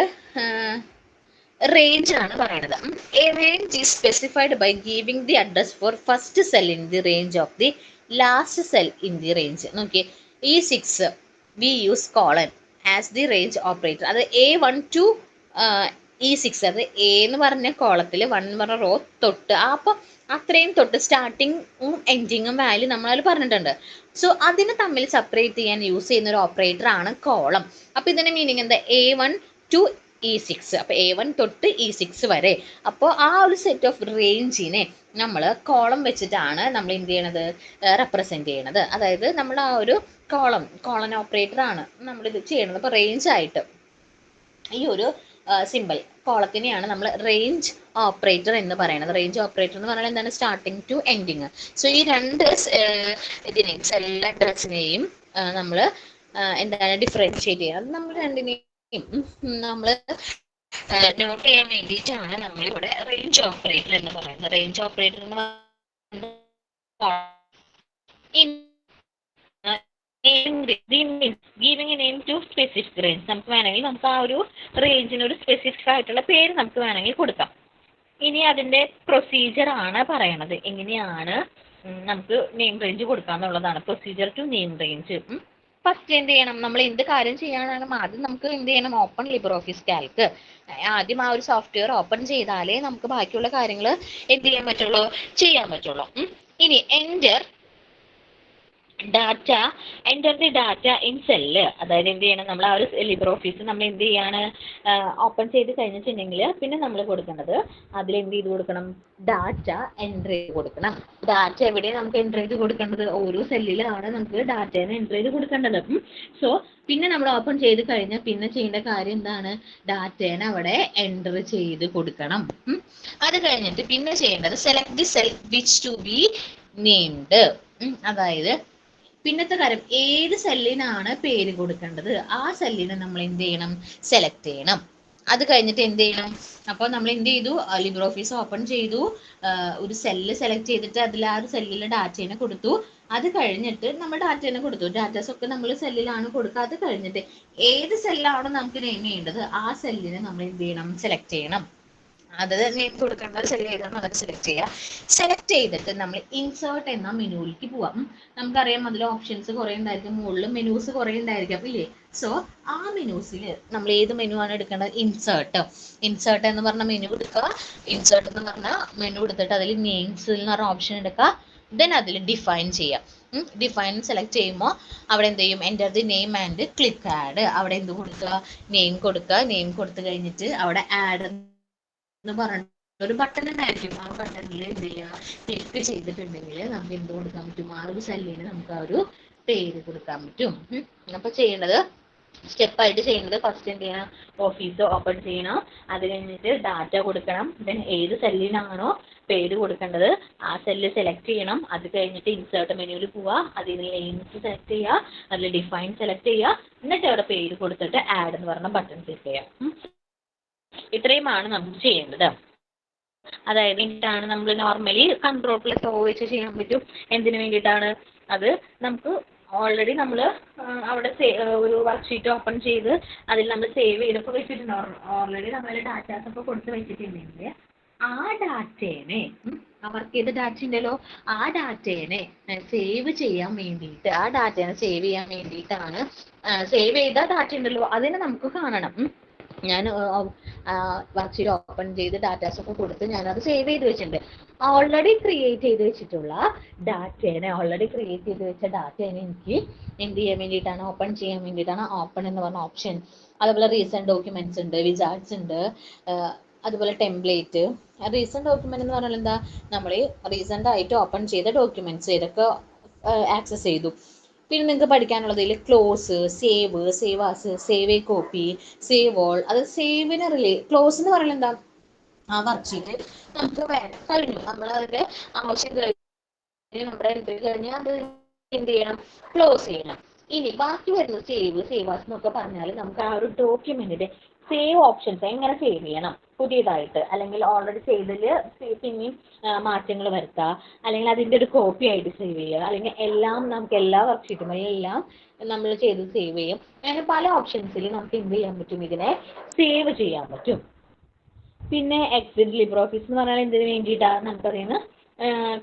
റേഞ്ച് ആണ് പറയുന്നത്. A range is specified by giving the address for first cell in the range of the last cell in the range. നോക്കിയേ, E6 we use colon as the range operator. അത് A1 to E6, അത് A എന്ന് പറഞ്ഞ കോളത്തിൽ 1 എന്ന് പറഞ്ഞ raw തൊട്ട് അപ്പോൾ അത്രയും തൊട്ട് സ്റ്റാർട്ടിങ്ങും എൻഡിങ്ങും വാല്യൂ നമ്മളതിൽ പറഞ്ഞിട്ടുണ്ട്. സോ അതിനെ തമ്മിൽ സെപ്പറേറ്റ് ചെയ്യാൻ യൂസ് ചെയ്യുന്ന ഒരു ഓപ്പറേറ്റർ ആണ് കോളം. അപ്പോൾ ഇതിന്റെ മീനിങ് എന്താ, A1 to E6, അപ്പോൾ A1 തൊട്ട് E6 വരെ. അപ്പോൾ ആ ഒരു സെറ്റ് ഓഫ് റേഞ്ചിനെ നമ്മൾ കോളം വെച്ചിട്ടാണ് നമ്മൾ എന്ത് ചെയ്യണത്, റെപ്രസെന്റ് ചെയ്യണത്. അതായത് നമ്മൾ ആ ഒരു കോളൻ ഓപ്പറേറ്റർ ആണ് നമ്മളിത് ചെയ്യണത്. അപ്പോൾ റേഞ്ച് ആയിട്ട് ഈ ഒരു സിമ്പിൾ കോളത്തിനെയാണ് നമ്മൾ റേഞ്ച് ഓപ്പറേറ്റർ എന്ന് പറയുന്നത്. റേഞ്ച് ഓപ്പറേറ്റർ എന്ന് പറഞ്ഞാൽ എന്താണ്, സ്റ്റാർട്ടിങ് ടു എൻഡിങ്. സോ ഈ രണ്ട് ഇതിനെയും സെൽ അഡ്രസ്സിനെയും നമ്മൾ എന്താണ് ഡിഫറൻഷിയേറ്റ് ചെയ്യുക. അത് നമ്മൾ രണ്ടിനെയും നമ്മൾ നോട്ട് ചെയ്യാൻ വേണ്ടിയിട്ടാണ് നമ്മളിവിടെ റേഞ്ച് ഓപ്പറേറ്റർ എന്ന് പറയുന്നത്. റേഞ്ച് ഓപ്പറേറ്റർ എന്ന് giving name to specific range. നമുക്ക് വേണമെങ്കിൽ നമുക്ക് ആ ഒരു റേഞ്ചിന് ഒരു സ്പെസിഫിക് ആയിട്ടുള്ള പേര് നമുക്ക് വേണമെങ്കിൽ കൊടുക്കാം. ഇനി അതിന്റെ പ്രൊസീജിയർ ആണ് പറയണത്, എങ്ങനെയാണ് നമുക്ക് നെയിം റേഞ്ച് കൊടുക്കാന്നുള്ളതാണ്. Procedure to name range. First എന്ത് ചെയ്യണം, നമ്മൾ എന്ത് കാര്യം ചെയ്യാനാണ് ആദ്യം നമുക്ക് എന്ത് ചെയ്യണം, ഓപ്പൺ ലിബ്രിയോഫീസ് കാൽക്ക്. ആദ്യം ആ ഒരു സോഫ്റ്റ്വെയർ ഓപ്പൺ ചെയ്താലേ നമുക്ക് ബാക്കിയുള്ള കാര്യങ്ങൾ എന്ത് ചെയ്യാൻ പറ്റുള്ളൂ, ചെയ്യാൻ പറ്റുള്ളൂ. ഇനി enter the data in cell. അതായത് എന്ത് ചെയ്യണം, നമ്മൾ ആ ഒരു ലിബ്രിയോഫീസ് നമ്മൾ എന്ത് ചെയ്യാണ്, ഓപ്പൺ ചെയ്ത് കഴിഞ്ഞിട്ടുണ്ടെങ്കിൽ പിന്നെ നമ്മൾ കൊടുക്കേണ്ടത് അതിൽ എന്ത് ചെയ്ത് കൊടുക്കണം, ഡാറ്റ എൻ്റർ ചെയ്ത് കൊടുക്കണം. ഡാറ്റ എവിടെ നമുക്ക് എൻ്റർ ചെയ്ത് കൊടുക്കേണ്ടത്, ഓരോ സെല്ലിലാണ് നമുക്ക് ഡാറ്റേനെ എൻ്റർ ചെയ്ത് കൊടുക്കേണ്ടത്. സോ പിന്നെ നമ്മൾ ഓപ്പൺ ചെയ്ത് കഴിഞ്ഞാൽ പിന്നെ ചെയ്യേണ്ട കാര്യം എന്താണ്, ഡാറ്റേനെ അവിടെ എൻ്റർ ചെയ്ത് കൊടുക്കണം. അത് കഴിഞ്ഞിട്ട് പിന്നെ ചെയ്യേണ്ടത് select the cell which to be named. അതായത് പിന്നത്തെ കാര്യം, ഏത് സെല്ലിനാണ് പേര് കൊടുക്കേണ്ടത് ആ സെല്ലിനെ നമ്മൾ എന്ത് ചെയ്യണം, സെലക്ട് ചെയ്യണം. അത് കഴിഞ്ഞിട്ട് എന്ത് ചെയ്യണം, അപ്പോൾ നമ്മൾ എന്ത് ചെയ്തു, ലിബ്രിയോഫീസ് ഓപ്പൺ ചെയ്തു, ഒരു സെല്ല് സെലക്ട് ചെയ്തിട്ട് അതിൽ ആ ഒരു സെല്ലിലെ ഡാറ്റേനെ കൊടുത്തു. അത് കഴിഞ്ഞിട്ട് നമ്മൾ ഡാറ്റേനെ കൊടുത്തു, ഡാറ്റാസ് ഒക്കെ നമ്മൾ സെല്ലിലാണ് കൊടുക്കുക. അത് കഴിഞ്ഞിട്ട് ഏത് സെല്ലാണ് നമുക്ക് നെയിം ചെയ്യേണ്ടത് ആ സെല്ലിനെ നമ്മൾ എന്ത് ചെയ്യണം, സെലക്ട് ചെയ്യണം. അത് നെയിം കൊടുക്കേണ്ട സെൽ ഏതാണെന്ന് അതൊക്കെ സെലക്ട് ചെയ്യുക. സെലക്ട് ചെയ്തിട്ട് നമ്മൾ ഇൻസേർട്ട് എന്ന മെനുവിലേക്ക് പോവാം. നമുക്കറിയാം അതിൽ ഓപ്ഷൻസ് കുറേ ഉണ്ടായിരിക്കും, മുകളിൽ മെനൂസ് കുറേ ഉണ്ടായിരിക്കും ഇല്ലേ. സോ ആ മെനൂസിൽ നമ്മൾ ഏത് മെനു ആണ് എടുക്കേണ്ടത്, ഇൻസേർട്ട് എന്ന് പറഞ്ഞ മെനു എടുക്കുക. ഇൻസേർട്ട് എന്ന് പറഞ്ഞ മെനു എടുത്തിട്ട് അതിൽ നെയിംസ് എന്ന് പറഞ്ഞ ഓപ്ഷൻ എടുക്കുക. ദെൻ അതിൽ ഡിഫൈൻ ചെയ്യാം. ഡിഫൈൻ സെലക്ട് ചെയ്യുമ്പോൾ അവിടെ എന്ത് ചെയ്യും, enter the name and click add. അവിടെ എന്ത് കൊടുക്കുക, നെയിം കൊടുക്കുക. നെയിം കൊടുത്തു കഴിഞ്ഞിട്ട് അവിടെ ആഡ് എന്ന് പറഞ്ഞിട്ട് ഒരു ബട്ടൺ ഉണ്ടായിരിക്കും. ആ ബട്ടണിൽ എന്ത് ചെയ്യുക, ക്ലിക്ക് ചെയ്തിട്ടുണ്ടെങ്കിൽ നമുക്ക് എന്ത് കൊടുക്കാൻ പറ്റും, ആ ഒരു സെല്ലിന് നമുക്ക് ആ ഒരു പേര് കൊടുക്കാൻ പറ്റും. അപ്പൊ ചെയ്യേണ്ടത് സ്റ്റെപ്പായിട്ട് ചെയ്യുന്നത്, ഫസ്റ്റ് എന്ത് ചെയ്യണം, ഓഫീസ് ഓപ്പൺ ചെയ്യണം. അത് കഴിഞ്ഞിട്ട് ഡാറ്റ കൊടുക്കണം. ദെൻ ഏത് സെല്ലിനാണോ പേര് കൊടുക്കേണ്ടത് ആ സെല്ല് സെലക്ട് ചെയ്യണം. അത് കഴിഞ്ഞിട്ട് ഇൻസേർട്ട് മെനുവിൽ പോവുക, അതിൽ നെയിംസ് സെലക്ട് ചെയ്യുക, അതിൽ ഡിഫൈൻ സെലക്ട് ചെയ്യുക, എന്നിട്ട് അവിടെ പേര് കൊടുത്തിട്ട് ആഡ് എന്ന് പറഞ്ഞ ബട്ടൺ ക്ലിക്ക് ചെയ്യാം. ഇത്രയുമാണ് നമുക്ക് ചെയ്യേണ്ടത്. അതായത് എന്താണ് നമ്മൾ നോർമലി Ctrl+O വെച്ച് ചെയ്യാൻ പറ്റും. എന്തിനു വേണ്ടിയിട്ടാണ്, അത് നമുക്ക് ഓൾറെഡി നമ്മൾ അവിടെ ഒരു വർക്ക്ഷീറ്റ് ഓപ്പൺ ചെയ്ത് അതിൽ നമ്മൾ സേവ് ചെയ്തൊക്കെ വെച്ചിട്ടുണ്ട്. ഓൾറെഡി നമ്മൾ ഡാറ്റാസ് ഒക്കെ കൊടുത്ത് വെച്ചിട്ടുണ്ടെങ്കിൽ ആ ഡാറ്റേനെ, വർക്ക് ചെയ്ത ഡാറ്റ ഉണ്ടല്ലോ, ആ ഡാറ്റേനെ സേവ് ചെയ്യാൻ വേണ്ടിയിട്ട്, ആ ഡാറ്റേനെ സേവ് ചെയ്യാൻ വേണ്ടിയിട്ടാണ്, സേവ് ചെയ്ത ഡാറ്റ ഉണ്ടല്ലോ അതിനെ നമുക്ക് കാണണം. ഞാൻ വർക്ക്ഷീറ്റ് ഓപ്പൺ ചെയ്ത് ഡാറ്റാസ് ഒക്കെ കൊടുത്ത് ഞാനത് സേവ് ചെയ്ത് വെച്ചിട്ടുണ്ട്. ഓൾറെഡി ക്രിയേറ്റ് ചെയ്ത് വെച്ചിട്ടുള്ള ഡാറ്റേനെ, എനിക്ക് എന്ത് ചെയ്യാൻ വേണ്ടിയിട്ടാണ്, ഓപ്പൺ ചെയ്യാൻ വേണ്ടിയിട്ടാണ് ഓപ്പൺ എന്ന് പറഞ്ഞ ഓപ്ഷൻ. അതുപോലെ റീസെന്റ് ഡോക്യുമെന്റ്സ് ഉണ്ട്, വിജാർഡ്സ് ഉണ്ട്, അതുപോലെ ടെംപ്ലേറ്റ്. റീസെന്റ് ഡോക്യുമെന്റ് എന്ന് പറഞ്ഞാൽ എന്താ, നമ്മൾ റീസെന്റ് ആയിട്ട് ഓപ്പൺ ചെയ്ത ഡോക്യുമെന്റ്സ് ഇതൊക്കെ ആക്സസ് ചെയ്തു. പിന്നെ നിങ്ങൾക്ക് പഠിക്കാനുള്ളതിൽ close, save as, save a copy, save all. അത് സേവിന് ക്ലോസ് എന്ന് പറയുന്നത് എന്താ, ആ വർക്ക്ഷീറ്റ് നമുക്ക് കഴിഞ്ഞു, നമ്മൾ അതിന്റെ ആവശ്യം കഴിഞ്ഞ് നമ്മുടെ എൻട്രി കഴിഞ്ഞ് അത് എന്ത് ചെയ്യണം, ക്ലോസ് ചെയ്യണം. ഇനി ബാക്കി വരുന്ന സേവാസ് എന്നൊക്കെ പറഞ്ഞാൽ നമുക്ക് ആ ഒരു ഡോക്യുമെന്റിന്റെ സേവ് ഓപ്ഷൻസ് എങ്ങനെ സേവ് ചെയ്യണം പുതിയതായിട്ട്, അല്ലെങ്കിൽ ഓൾറെഡി ചെയ്തതിൽ പിന്നെയും മാറ്റങ്ങൾ വരുത്തുക, അല്ലെങ്കിൽ അതിന്റെ ഒരു കോപ്പി ആയിട്ട് സേവ് ചെയ്യുക, അല്ലെങ്കിൽ എല്ലാം നമുക്ക് എല്ലാ വർക്ക്ഷീറ്റും എല്ലാം നമ്മൾ ചെയ്ത് സേവ് ചെയ്യും. അങ്ങനെ പല ഓപ്ഷൻസിൽ നമുക്ക് എന്ത് ചെയ്യാൻ പറ്റും, ഇതിനെ സേവ് ചെയ്യാൻ പറ്റും. പിന്നെ എക്സിറ്റ് ലിബ്രെ ഓഫീസ് എന്ന് പറഞ്ഞാൽ എന്തിനു വേണ്ടിയിട്ടാണ് നമുക്കറിയുന്ന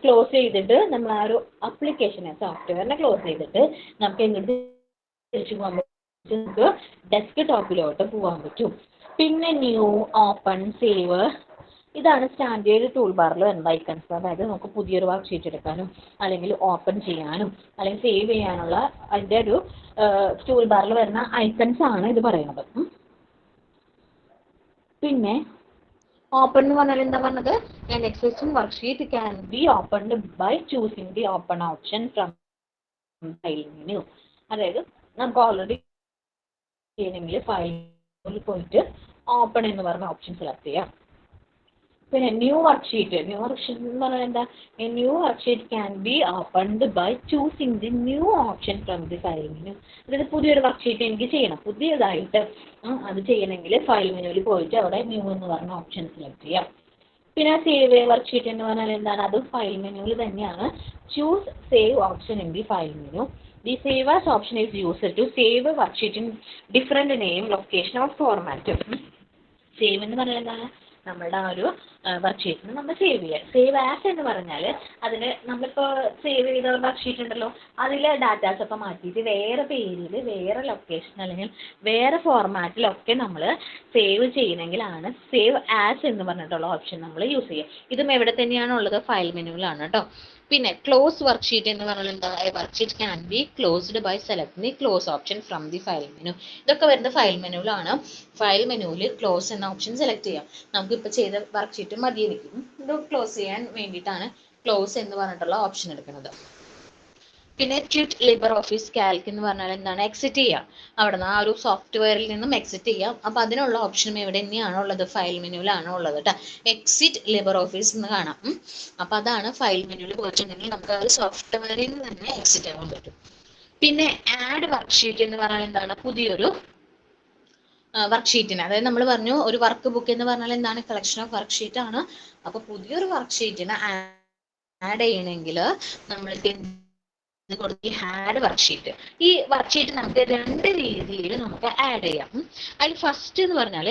ക്ലോസ് ചെയ്തിട്ട് നമ്മൾ ആ ഒരു അപ്ലിക്കേഷനെ സോഫ്റ്റ്വെയറിനെ ക്ലോസ് ചെയ്തിട്ട് നമുക്ക് എങ്ങോട്ട് തിരിച്ചു പോകാൻ പറ്റും, നമുക്ക് ഡെസ്ക് ടോപ്പിലോട്ട് പോകാൻ പറ്റും. പിന്നെ ന്യൂ, ഓപ്പൺ, സേവ്, ഇതാണ് സ്റ്റാൻഡേർഡ് ടൂൾ ബാറിൽ വരുന്ന ഐക്കൺസ്. അതായത് നമുക്ക് പുതിയൊരു വർക്ക്ഷീറ്റ് എടുക്കാനും അല്ലെങ്കിൽ ഓപ്പൺ ചെയ്യാനും അല്ലെങ്കിൽ സേവ് ചെയ്യാനുള്ള അതിൻ്റെ ഒരു ടൂൾ ബാറിൽ വരുന്ന ഐക്കൺസ് ആണ് ഇത് പറയുന്നത്. പിന്നെ ഓപ്പൺ എന്ന് പറഞ്ഞാൽ എന്താ പറഞ്ഞത്, an existing worksheet can be opened by choosing the open option from file menu. അതായത് നമുക്ക് ഓൾറെഡി ചെയ്യണമെങ്കിൽ ഫയലിൽ പോയിട്ട് ഓപ്പൺ എന്ന് പറഞ്ഞ ഓപ്ഷൻ സെലക്ട് ചെയ്യാം. പിന്നെ ന്യൂ വർക്ക്ഷീറ്റ് എന്ന് പറഞ്ഞാൽ എന്താ, new worksheet can be opened by choosing the new option from the file menu. അതായത് പുതിയൊരു വർക്ക്ഷീറ്റ് എനിക്ക് ചെയ്യണം, പുതിയതായിട്ട് അത് ചെയ്യണമെങ്കിൽ ഫയൽ മെനുവിൽ പോയിട്ട് അവിടെ ന്യൂ എന്ന് പറഞ്ഞ ഓപ്ഷൻ സെലക്ട് ചെയ്യാം. പിന്നെ സേവ് വർക്ക്ഷീറ്റ് എന്ന് പറഞ്ഞാൽ എന്താണ്, അത് ഫയൽ മെനുവിൽ തന്നെയാണ്. Choose save option in the file menu. The save as option is used to save worksheet in different name, location or format. Save എന്ന് പറഞ്ഞാൽ എന്താണ്, നമ്മളുടെ ആ ഒരു വർക്ക്ഷീറ്റിന് നമ്മൾ സേവ് ചെയ്യുക. സേവ് ആസ് എന്ന് പറഞ്ഞാൽ അതിന് നമ്മളിപ്പോൾ സേവ് ചെയ്ത വർക്ക്ഷീറ്റ് ഉണ്ടല്ലോ, അതിലെ ഡാറ്റാസ് ഒക്കെ മാറ്റിയിട്ട് വേറെ പേരിൽ വേറെ ലൊക്കേഷൻ അല്ലെങ്കിൽ വേറെ ഫോർമാറ്റിലൊക്കെ നമ്മൾ സേവ് ചെയ്യണമെങ്കിലാണ് സേവ് ആസ് എന്ന് പറഞ്ഞിട്ടുള്ള ഓപ്ഷൻ നമ്മൾ യൂസ് ചെയ്യുക. ഇതും എവിടെ തന്നെയാണ് ഉള്ളത്, ഫയൽ മെനുവിലാണ് കേട്ടോ. പിന്നെ ക്ലോസ് വർക്ക്ഷീറ്റ് എന്ന് പറഞ്ഞാൽ എന്താ, worksheet can be closed by select the close option from the file menu. ഇതൊക്കെ വരുന്നത് ഫയൽ മെനുവിലാണ്. ഫയൽ മെനുവിൽ ക്ലോസ് എന്ന ഓപ്ഷൻ സെലക്ട് ചെയ്യാം. നമുക്ക് ഇപ്പോൾ ചെയ്ത വർക്ക്ഷീറ്റ് മതിയായിരിക്കും, ഇത് ക്ലോസ് ചെയ്യാൻ വേണ്ടിയിട്ടാണ് ക്ലോസ് എന്ന് പറഞ്ഞിട്ടുള്ള ഓപ്ഷൻ എടുക്കുന്നത്. പിന്നെ ക്വിറ്റ് ലിബ്രെ ഓഫീസ് കാൽക്ക് എന്ന് പറഞ്ഞാൽ എന്താണ്, എക്സിറ്റ് ചെയ്യാം, അവിടെ നിന്ന് ആ ഒരു സോഫ്റ്റ്വെയറിൽ നിന്നും എക്സിറ്റ് ചെയ്യാം. അപ്പോൾ അതിനുള്ള ഓപ്ഷനും എവിടെ തന്നെയാണോ ഉള്ളത്, ഫയൽ മെനുവിലാണോ ഉള്ളത് കേട്ടോ. എക്സിറ്റ് ലിബ്രെ ഓഫീസ് എന്ന് കാണാം. അപ്പോൾ അതാണ് ഫയൽ മെനുവിൽ പോയിട്ടുണ്ടെങ്കിൽ നമുക്ക് ആ ഒരു സോഫ്റ്റ്വെയറിൽ നിന്ന് തന്നെ എക്സിറ്റ് ആവാൻ പറ്റും. പിന്നെ ആഡ് വർക്ക്ഷീറ്റ് എന്ന് പറഞ്ഞാൽ എന്താണ്, പുതിയൊരു വർക്ക്ഷീറ്റിന്, അതായത് നമ്മൾ പറഞ്ഞു ഒരു വർക്ക് ബുക്ക് എന്ന് പറഞ്ഞാൽ എന്താണ്, കളക്ഷൻ ഓഫ് വർക്ക്ഷീറ്റ് ആണ്. അപ്പോൾ പുതിയൊരു വർക്ക്ഷീറ്റിന് ആഡ് ചെയ്യണമെങ്കിൽ നമ്മൾക്ക് കൊടുത്തി ആഡ് വർക്ക്ഷീറ്റ്. ഈ വർക്ക്ഷീറ്റ് നമുക്ക് രണ്ട് രീതിയിൽ നമുക്ക് ആഡ് ചെയ്യാം. അതിൽ ഫസ്റ്റ് എന്ന് പറഞ്ഞാൽ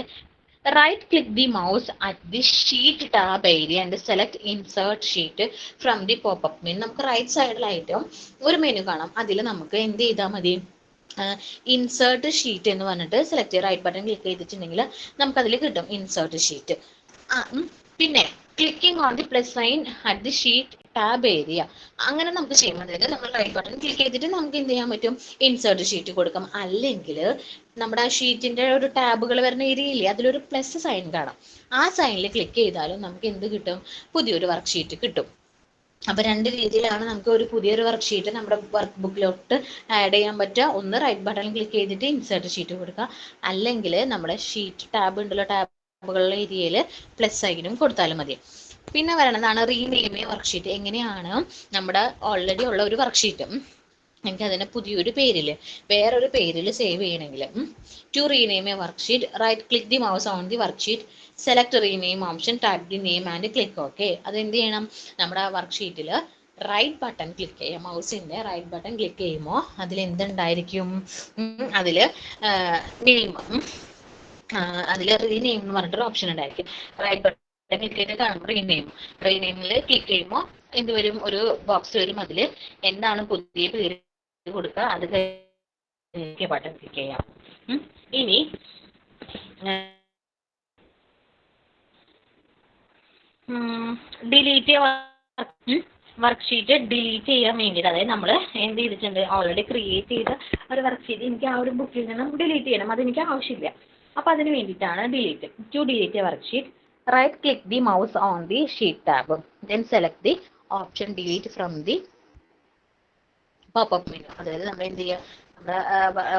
right click the mouse at the sheet tab area and select insert sheet from the popup menu. നമുക്ക് റൈറ്റ് സൈഡിലായിട്ട് ഒരു മെനു കാണാം, അതിൽ നമുക്ക് എന്ത് ചെയ്താൽ മതി, ഇൻസേർട്ട് ഷീറ്റ് എന്ന് പറഞ്ഞിട്ട് സെലക്ട് ചെയ്യുക. റൈറ്റ് ബട്ടൺ ക്ലിക്ക് ചെയ്തിട്ടുണ്ടെങ്കിൽ നമുക്ക് അതിൽ കിട്ടും ഇൻസേർട്ട് ഷീറ്റ്. പിന്നെ clicking on the plus sine at the sheet tab area, അങ്ങനെ നമുക്ക് ചെയ്യാം. അതായത് നമ്മൾ റൈറ്റ് ബട്ടൺ ക്ലിക്ക് ചെയ്തിട്ട് നമുക്ക് എന്ത് ചെയ്യാൻ പറ്റും, ഇൻസേർട്ട് ഷീറ്റ് കൊടുക്കാം. അല്ലെങ്കിൽ നമ്മുടെ ആ ഷീറ്റിന്റെ ഒരു ടാബുകൾ വരുന്ന ഏരിയ ഇല്ലേ, അതിലൊരു പ്ലസ് സൈൻ കാണാം, ആ സൈനിൽ ക്ലിക്ക് ചെയ്താലും നമുക്ക് എന്ത് കിട്ടും, പുതിയൊരു വർക്ക്ഷീറ്റ് കിട്ടും. അപ്പൊ രണ്ട് രീതിയിലാണ് നമുക്ക് ഒരു പുതിയൊരു വർക്ക്ഷീറ്റ് നമ്മുടെ വർക്ക് ബുക്കിലോട്ട് ആഡ് ചെയ്യാൻ പറ്റുക. ഒന്ന് റൈറ്റ് ബട്ടൺ ക്ലിക്ക് ചെയ്തിട്ട് ഇൻസേർട്ട് ഷീറ്റ് കൊടുക്കുക, അല്ലെങ്കിൽ നമ്മുടെ ഷീറ്റ് ടാബ് ഉണ്ടല്ലോ, ടാബുകളുടെ ഏരിയയിൽ പ്ലസ് സൈനും കൊടുത്താലും മതി. പിന്നെ വരണതാണ് റീനെയിം വർക്ക്ഷീറ്റ്. എങ്ങനെയാണ് നമ്മുടെ ഓൾറെഡി ഉള്ള ഒരു വർക്ക്ഷീറ്റ് എനിക്ക് അതിനെ പുതിയൊരു പേരിൽ വേറൊരു പേരിൽ സേവ് ചെയ്യണമെങ്കിൽ, to rename a worksheet right click the mouse on the worksheet, select rename option, type the name and click okay. അതെന്ത് ചെയ്യണം, നമ്മുടെ വർക്ക്ഷീറ്റിൽ റൈറ്റ് ബട്ടൺ ക്ലിക്ക് ചെയ്യാം, മൗസിന്റെ റൈറ്റ് ബട്ടൺ ക്ലിക്ക് ചെയ്യുമ്പോൾ അതിൽ എന്തുണ്ടായിരിക്കും, അതിൽ നെയിം, അതിൽ റീനെയിം എന്ന് പറഞ്ഞിട്ടൊരു ഓപ്ഷൻ ഉണ്ടായിരിക്കും. റൈറ്റ് ബട്ടൺ ക്ലിക്ക് ചെയ്ത് കാണുമ്പോൾ റീനെയിമിൽ ക്ലിക്ക് ചെയ്യുമ്പോൾ എന്ത് വരും, ഒരു ബോക്സ് വരും, അതിൽ എന്താണ് പുതിയ പേര് കൊടുക്കുക, അത് ബട്ടൺ ക്ലിക്ക് ചെയ്യാം. ഇനി ഡിലീറ്റ് വർക്ക്ഷീറ്റ് ഡിലീറ്റ് ചെയ്യാൻ വേണ്ടിയിട്ട്, അതായത് നമ്മൾ എന്ത് ചെയ്തിട്ടുണ്ട്, ഓൾറെഡി ക്രിയേറ്റ് ചെയ്ത ഒരു വർക്ക്ഷീറ്റ് എനിക്ക് ആ ഒരു ബുക്കിൽ നിന്നും ഡിലീറ്റ് ചെയ്യണം, അതെനിക്ക് ആവശ്യമില്ല. അപ്പോൾ അതിന് വേണ്ടിയിട്ടാണ് delete. To delete a worksheet right click the mouse on the sheet tab, then select the option delete from the popup menu. അതായത് നമ്മൾ എന്ത് ചെയ്യുക, നമ്മുടെ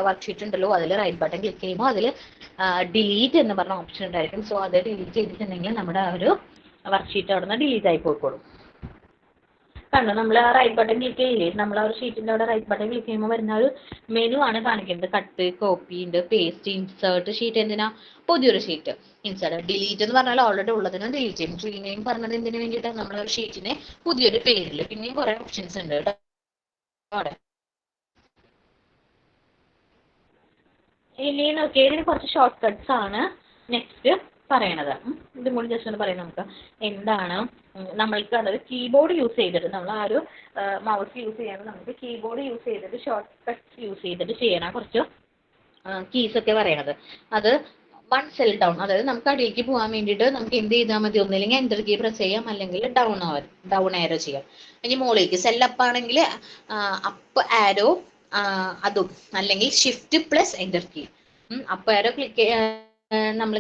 വർക്ക്ഷീറ്റ് ഉണ്ടല്ലോ, അതിൽ റൈറ്റ് ബട്ടൺ ക്ലിക്ക് ചെയ്യുമ്പോൾ അതിൽ ഡിലീറ്റ് എന്ന് പറഞ്ഞ ഓപ്ഷൻ ഉണ്ടായിരിക്കും. സോ അത് ഡിലീറ്റ് ചെയ്തിട്ടുണ്ടെങ്കിൽ നമ്മുടെ ആ ഒരു വർക്ക്ഷീറ്റ് അവിടെ നിന്ന് ഡിലീറ്റ് ആയി പോയിക്കോളും. കണ്ടോ, നമ്മൾ ആ റൈറ്റ് ബട്ടൺ ക്ലിക്ക് ചെയ്യില്ലേ, നമ്മൾ ആ ഒരു ഷീറ്റിൻ്റെ അവിടെ റൈറ്റ് ബട്ടൺ ക്ലിക്ക് ചെയ്യുമ്പോൾ വരുന്ന ഒരു മെനു ആണ് കാണിക്കുന്നത്. കട്ട്, കോപ്പി ഉണ്ട്, പേസ്റ്റ്, ഇൻസേർട്ട് ഷീറ്റ്. എന്തിനാ? പുതിയൊരു ഷീറ്റ് ഇൻസേർട്ട്. ഡിലീറ്റ് എന്ന് പറഞ്ഞാൽ ഓൾറെഡി ഉള്ളതിനും ഡിലീറ്റ് ചെയ്യും. റീനെയിം പറഞ്ഞത് എന്തിനു വേണ്ടിയിട്ടാണ്? നമ്മൾ ഒരു ഷീറ്റിനെ പുതിയൊരു പേരിൽ. പിന്നെയും കുറേ ഓപ്ഷൻസ് ഉണ്ട് കേട്ടോ അവിടെ. ഇനി നോക്കിയാൽ ഇതിന് കുറച്ച് ഷോർട്ട് കട്ട്സ് ആണ് നെക്സ്റ്റ് പറയണത്. ഇതും കൂടി ജസ്റ്റ് ഒന്ന് പറയാം നമുക്ക്. എന്താണ് നമ്മൾക്ക് അതായത് കീബോർഡ് യൂസ് ചെയ്തിട്ട് നമ്മൾ ആ ഒരു മൗസ് യൂസ് ചെയ്യാൻ നമുക്ക് കീബോർഡ് യൂസ് ചെയ്തിട്ട് ഷോർട്ട് കട്ട്സ് യൂസ് ചെയ്തിട്ട് ചെയ്യണം കുറച്ച് കീസൊക്കെ പറയണത്. അത് വൺ സെൽ ഡൗൺ, അതായത് നമുക്ക് അടിയിലേക്ക് പോകാൻ വേണ്ടിയിട്ട് നമുക്ക് എന്ത് ചെയ്താൽ മതി? ഒന്നില്ലെങ്കിൽ എൻ്റർ കീ പ്രസ് ചെയ്യാം, അല്ലെങ്കിൽ ഡൗൺ ആരോ ചെയ്യാം. ഇനി മുകളിലേക്ക് സെൽ അപ്പ് ആണെങ്കിൽ അപ്പ് ആരോ അതും, അല്ലെങ്കിൽ shift plus enter key. Up arrow click നമ്മൾ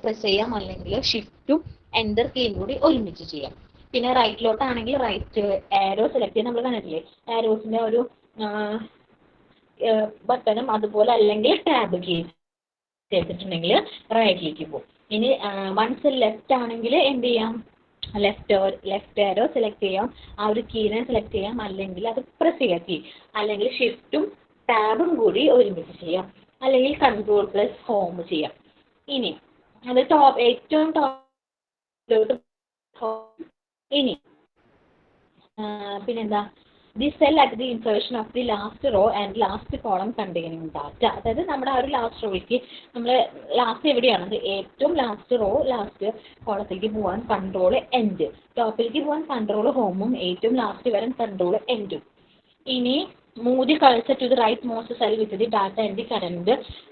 പ്രസ് ചെയ്യാം, അല്ലെങ്കിൽ ഷിഫ്റ്റും എൻ്റർ കീയും കൂടി ഒരുമിച്ച് ചെയ്യാം. പിന്നെ റൈറ്റിലോട്ടാണെങ്കിൽ റൈറ്റ് ആരോ സെലക്ട് ചെയ്യാൻ നമ്മൾ കണ്ടിട്ടില്ലേ, ആരോസിൻ്റെ ഒരു ബട്ടണും അതുപോലെ, അല്ലെങ്കിൽ ടാബ് കീ ചെയ്തിട്ടുണ്ടെങ്കിൽ റൈറ്റിലേക്ക് പോകും. ഇനി വൺസ് ലെഫ്റ്റ് ആണെങ്കിൽ എന്ത് ചെയ്യാം? ലെഫ്റ്റ് ആരോ സെലക്ട് ചെയ്യാം, ആ ഒരു കീനെ സെലക്ട് ചെയ്യാം, അല്ലെങ്കിൽ അത് പ്രസ് ചെയ്യാം കീ, അല്ലെങ്കിൽ ഷിഫ്റ്റും ടാബും കൂടി ഒരുമിച്ച് ചെയ്യാം, അല്ലെങ്കിൽ കൺട്രോൾ പ്ലസ് ഹോം ചെയ്യാം. ഇനി അത് ഏറ്റവും ടോപ്പിലോട്ട്. ഇനി പിന്നെന്താ? The cell at the insertion of the last raw and last column containing data. അതായത് നമ്മുടെ ആ ഒരു ലാസ്റ്റ് റോയ്ക്ക് നമ്മൾ ലാസ്റ്റ് എവിടെയാണ്? ഏറ്റവും ലാസ്റ്റ് റോ ലാസ്റ്റ് കോളത്തിലേക്ക് പോകാൻ കൺട്രോൾ എൻഡ്, ടോപ്പിലേക്ക് പോകാൻ കൺട്രോൾ ഹോമും, ഏറ്റവും ലാസ്റ്റ് വരാൻ കൺട്രോൾ എൻഡും. ഇനി move the cursor to the rightmost cell with the data in the current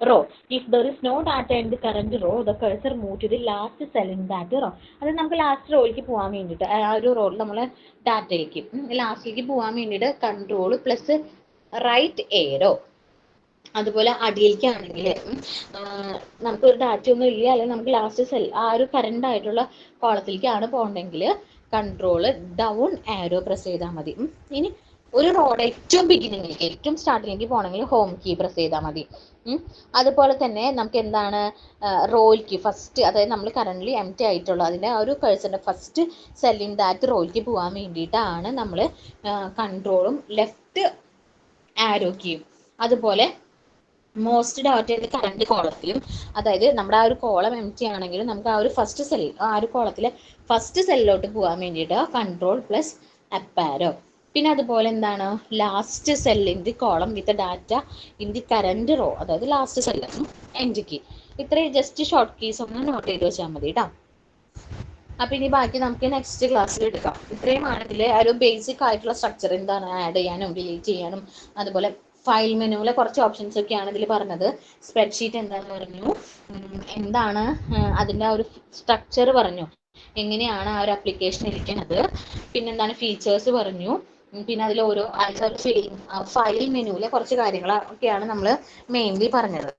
row. If there is no data in the current row, the cursor move to the last cell in that row. അത് നമുക്ക് last റോയിലേക്ക് പോകാൻ വേണ്ടിയിട്ട് ആ ഒരു റോയിൽ നമ്മൾ ഡാറ്റയിലേക്ക് ലാസ്റ്റിലേക്ക് പോകാൻ വേണ്ടിയിട്ട് control plus right arrow. അതുപോലെ അടിയിലേക്കാണെങ്കിൽ നമുക്ക് ഒരു ഡാറ്റ ഒന്നും ഇല്ല, അല്ലെങ്കിൽ നമുക്ക് ലാസ്റ്റ് സെൽ ആ ഒരു കറണ്ട് ആയിട്ടുള്ള കോളത്തിലേക്കാണ് പോകണമെങ്കിൽ കൺട്രോള് ഡൗൺ ആരോ പ്രസ് ചെയ്താൽ മതി. ഇനി ഒരു റോഡ് ഏറ്റവും ബിഗിനിങ്ങിലേക്ക് ഏറ്റവും സ്റ്റാർട്ടിലേക്ക് പോകണമെങ്കിൽ ഹോം കീ പ്രസ് ചെയ്താൽ മതി. അതുപോലെ തന്നെ നമുക്ക് എന്താണ് റോയിലേക്ക് ഫസ്റ്റ്, അതായത് നമ്മൾ കറൻ്റ്ലി എംപ്റ്റി ആയിട്ടുള്ള അതിൻ്റെ ആ ഒരു കഴ്സറിൻ്റെ ഫസ്റ്റ് സെല്ലിൻ ദാറ്റ് റോയിലേക്ക് പോകാൻ വേണ്ടിയിട്ടാണ് നമ്മൾ കൺട്രോളും ലെഫ്റ്റ് ആരോ കീയും. അതുപോലെ മോസ്റ്റ് ഡാറ്റ ചെയ്ത് കറണ്ട് കോളത്തിലും, അതായത് നമ്മുടെ ആ ഒരു കോളം എംപ്റ്റി ആണെങ്കിലും നമുക്ക് ആ ഒരു ഫസ്റ്റ് സെല്ലിൽ ആ ഒരു കോളത്തിലെ ഫസ്റ്റ് സെല്ലിലോട്ട് പോകാൻ വേണ്ടിയിട്ട് കൺട്രോൾ പ്ലസ് അപ്പ് ആരോ. പിന്നെ അതുപോലെ എന്താണ് last cell in the column with data in the current row, അതായത് ലാസ്റ്റ് സെല്ല് എൻഡ് കീ. ഇത്രയും ജസ്റ്റ് ഷോർട്ട് കീസ് ഒന്ന് നോട്ട് ചെയ്ത് വെച്ചാൽ മതി കേട്ടോ. അപ്പം ഇനി ബാക്കി നമുക്ക് നെക്സ്റ്റ് ക്ലാസ്സിൽ എടുക്കാം. ഇത്രയും ആണെങ്കിൽ ആ ഒരു ബേസിക് ആയിട്ടുള്ള സ്ട്രക്ചർ എന്താണ് ആഡ് ചെയ്യാനും ഡിലീറ്റ് ചെയ്യാനും, അതുപോലെ ഫയൽ മെനുവിലെ കുറച്ച് ഓപ്ഷൻസ് ഒക്കെയാണ് ഇതിൽ പറഞ്ഞത്. സ്പ്രെഡ്ഷീറ്റ് എന്താണെന്ന് പറഞ്ഞു, എന്താണ് അതിൻ്റെ ആ ഒരു സ്ട്രക്ചർ പറഞ്ഞു, എങ്ങനെയാണ് ആ ഒരു ആപ്ലിക്കേഷൻ ഇരിക്കുന്നത്, പിന്നെന്താണ് ഫീച്ചേഴ്സ് പറഞ്ഞു, പിന്നെ അതിൽ ഓരോ ഫയൽ മെനുവിലെ കുറച്ച് കാര്യങ്ങളൊക്കെയാണ് നമ്മൾ മെയിൻലി പറഞ്ഞത്.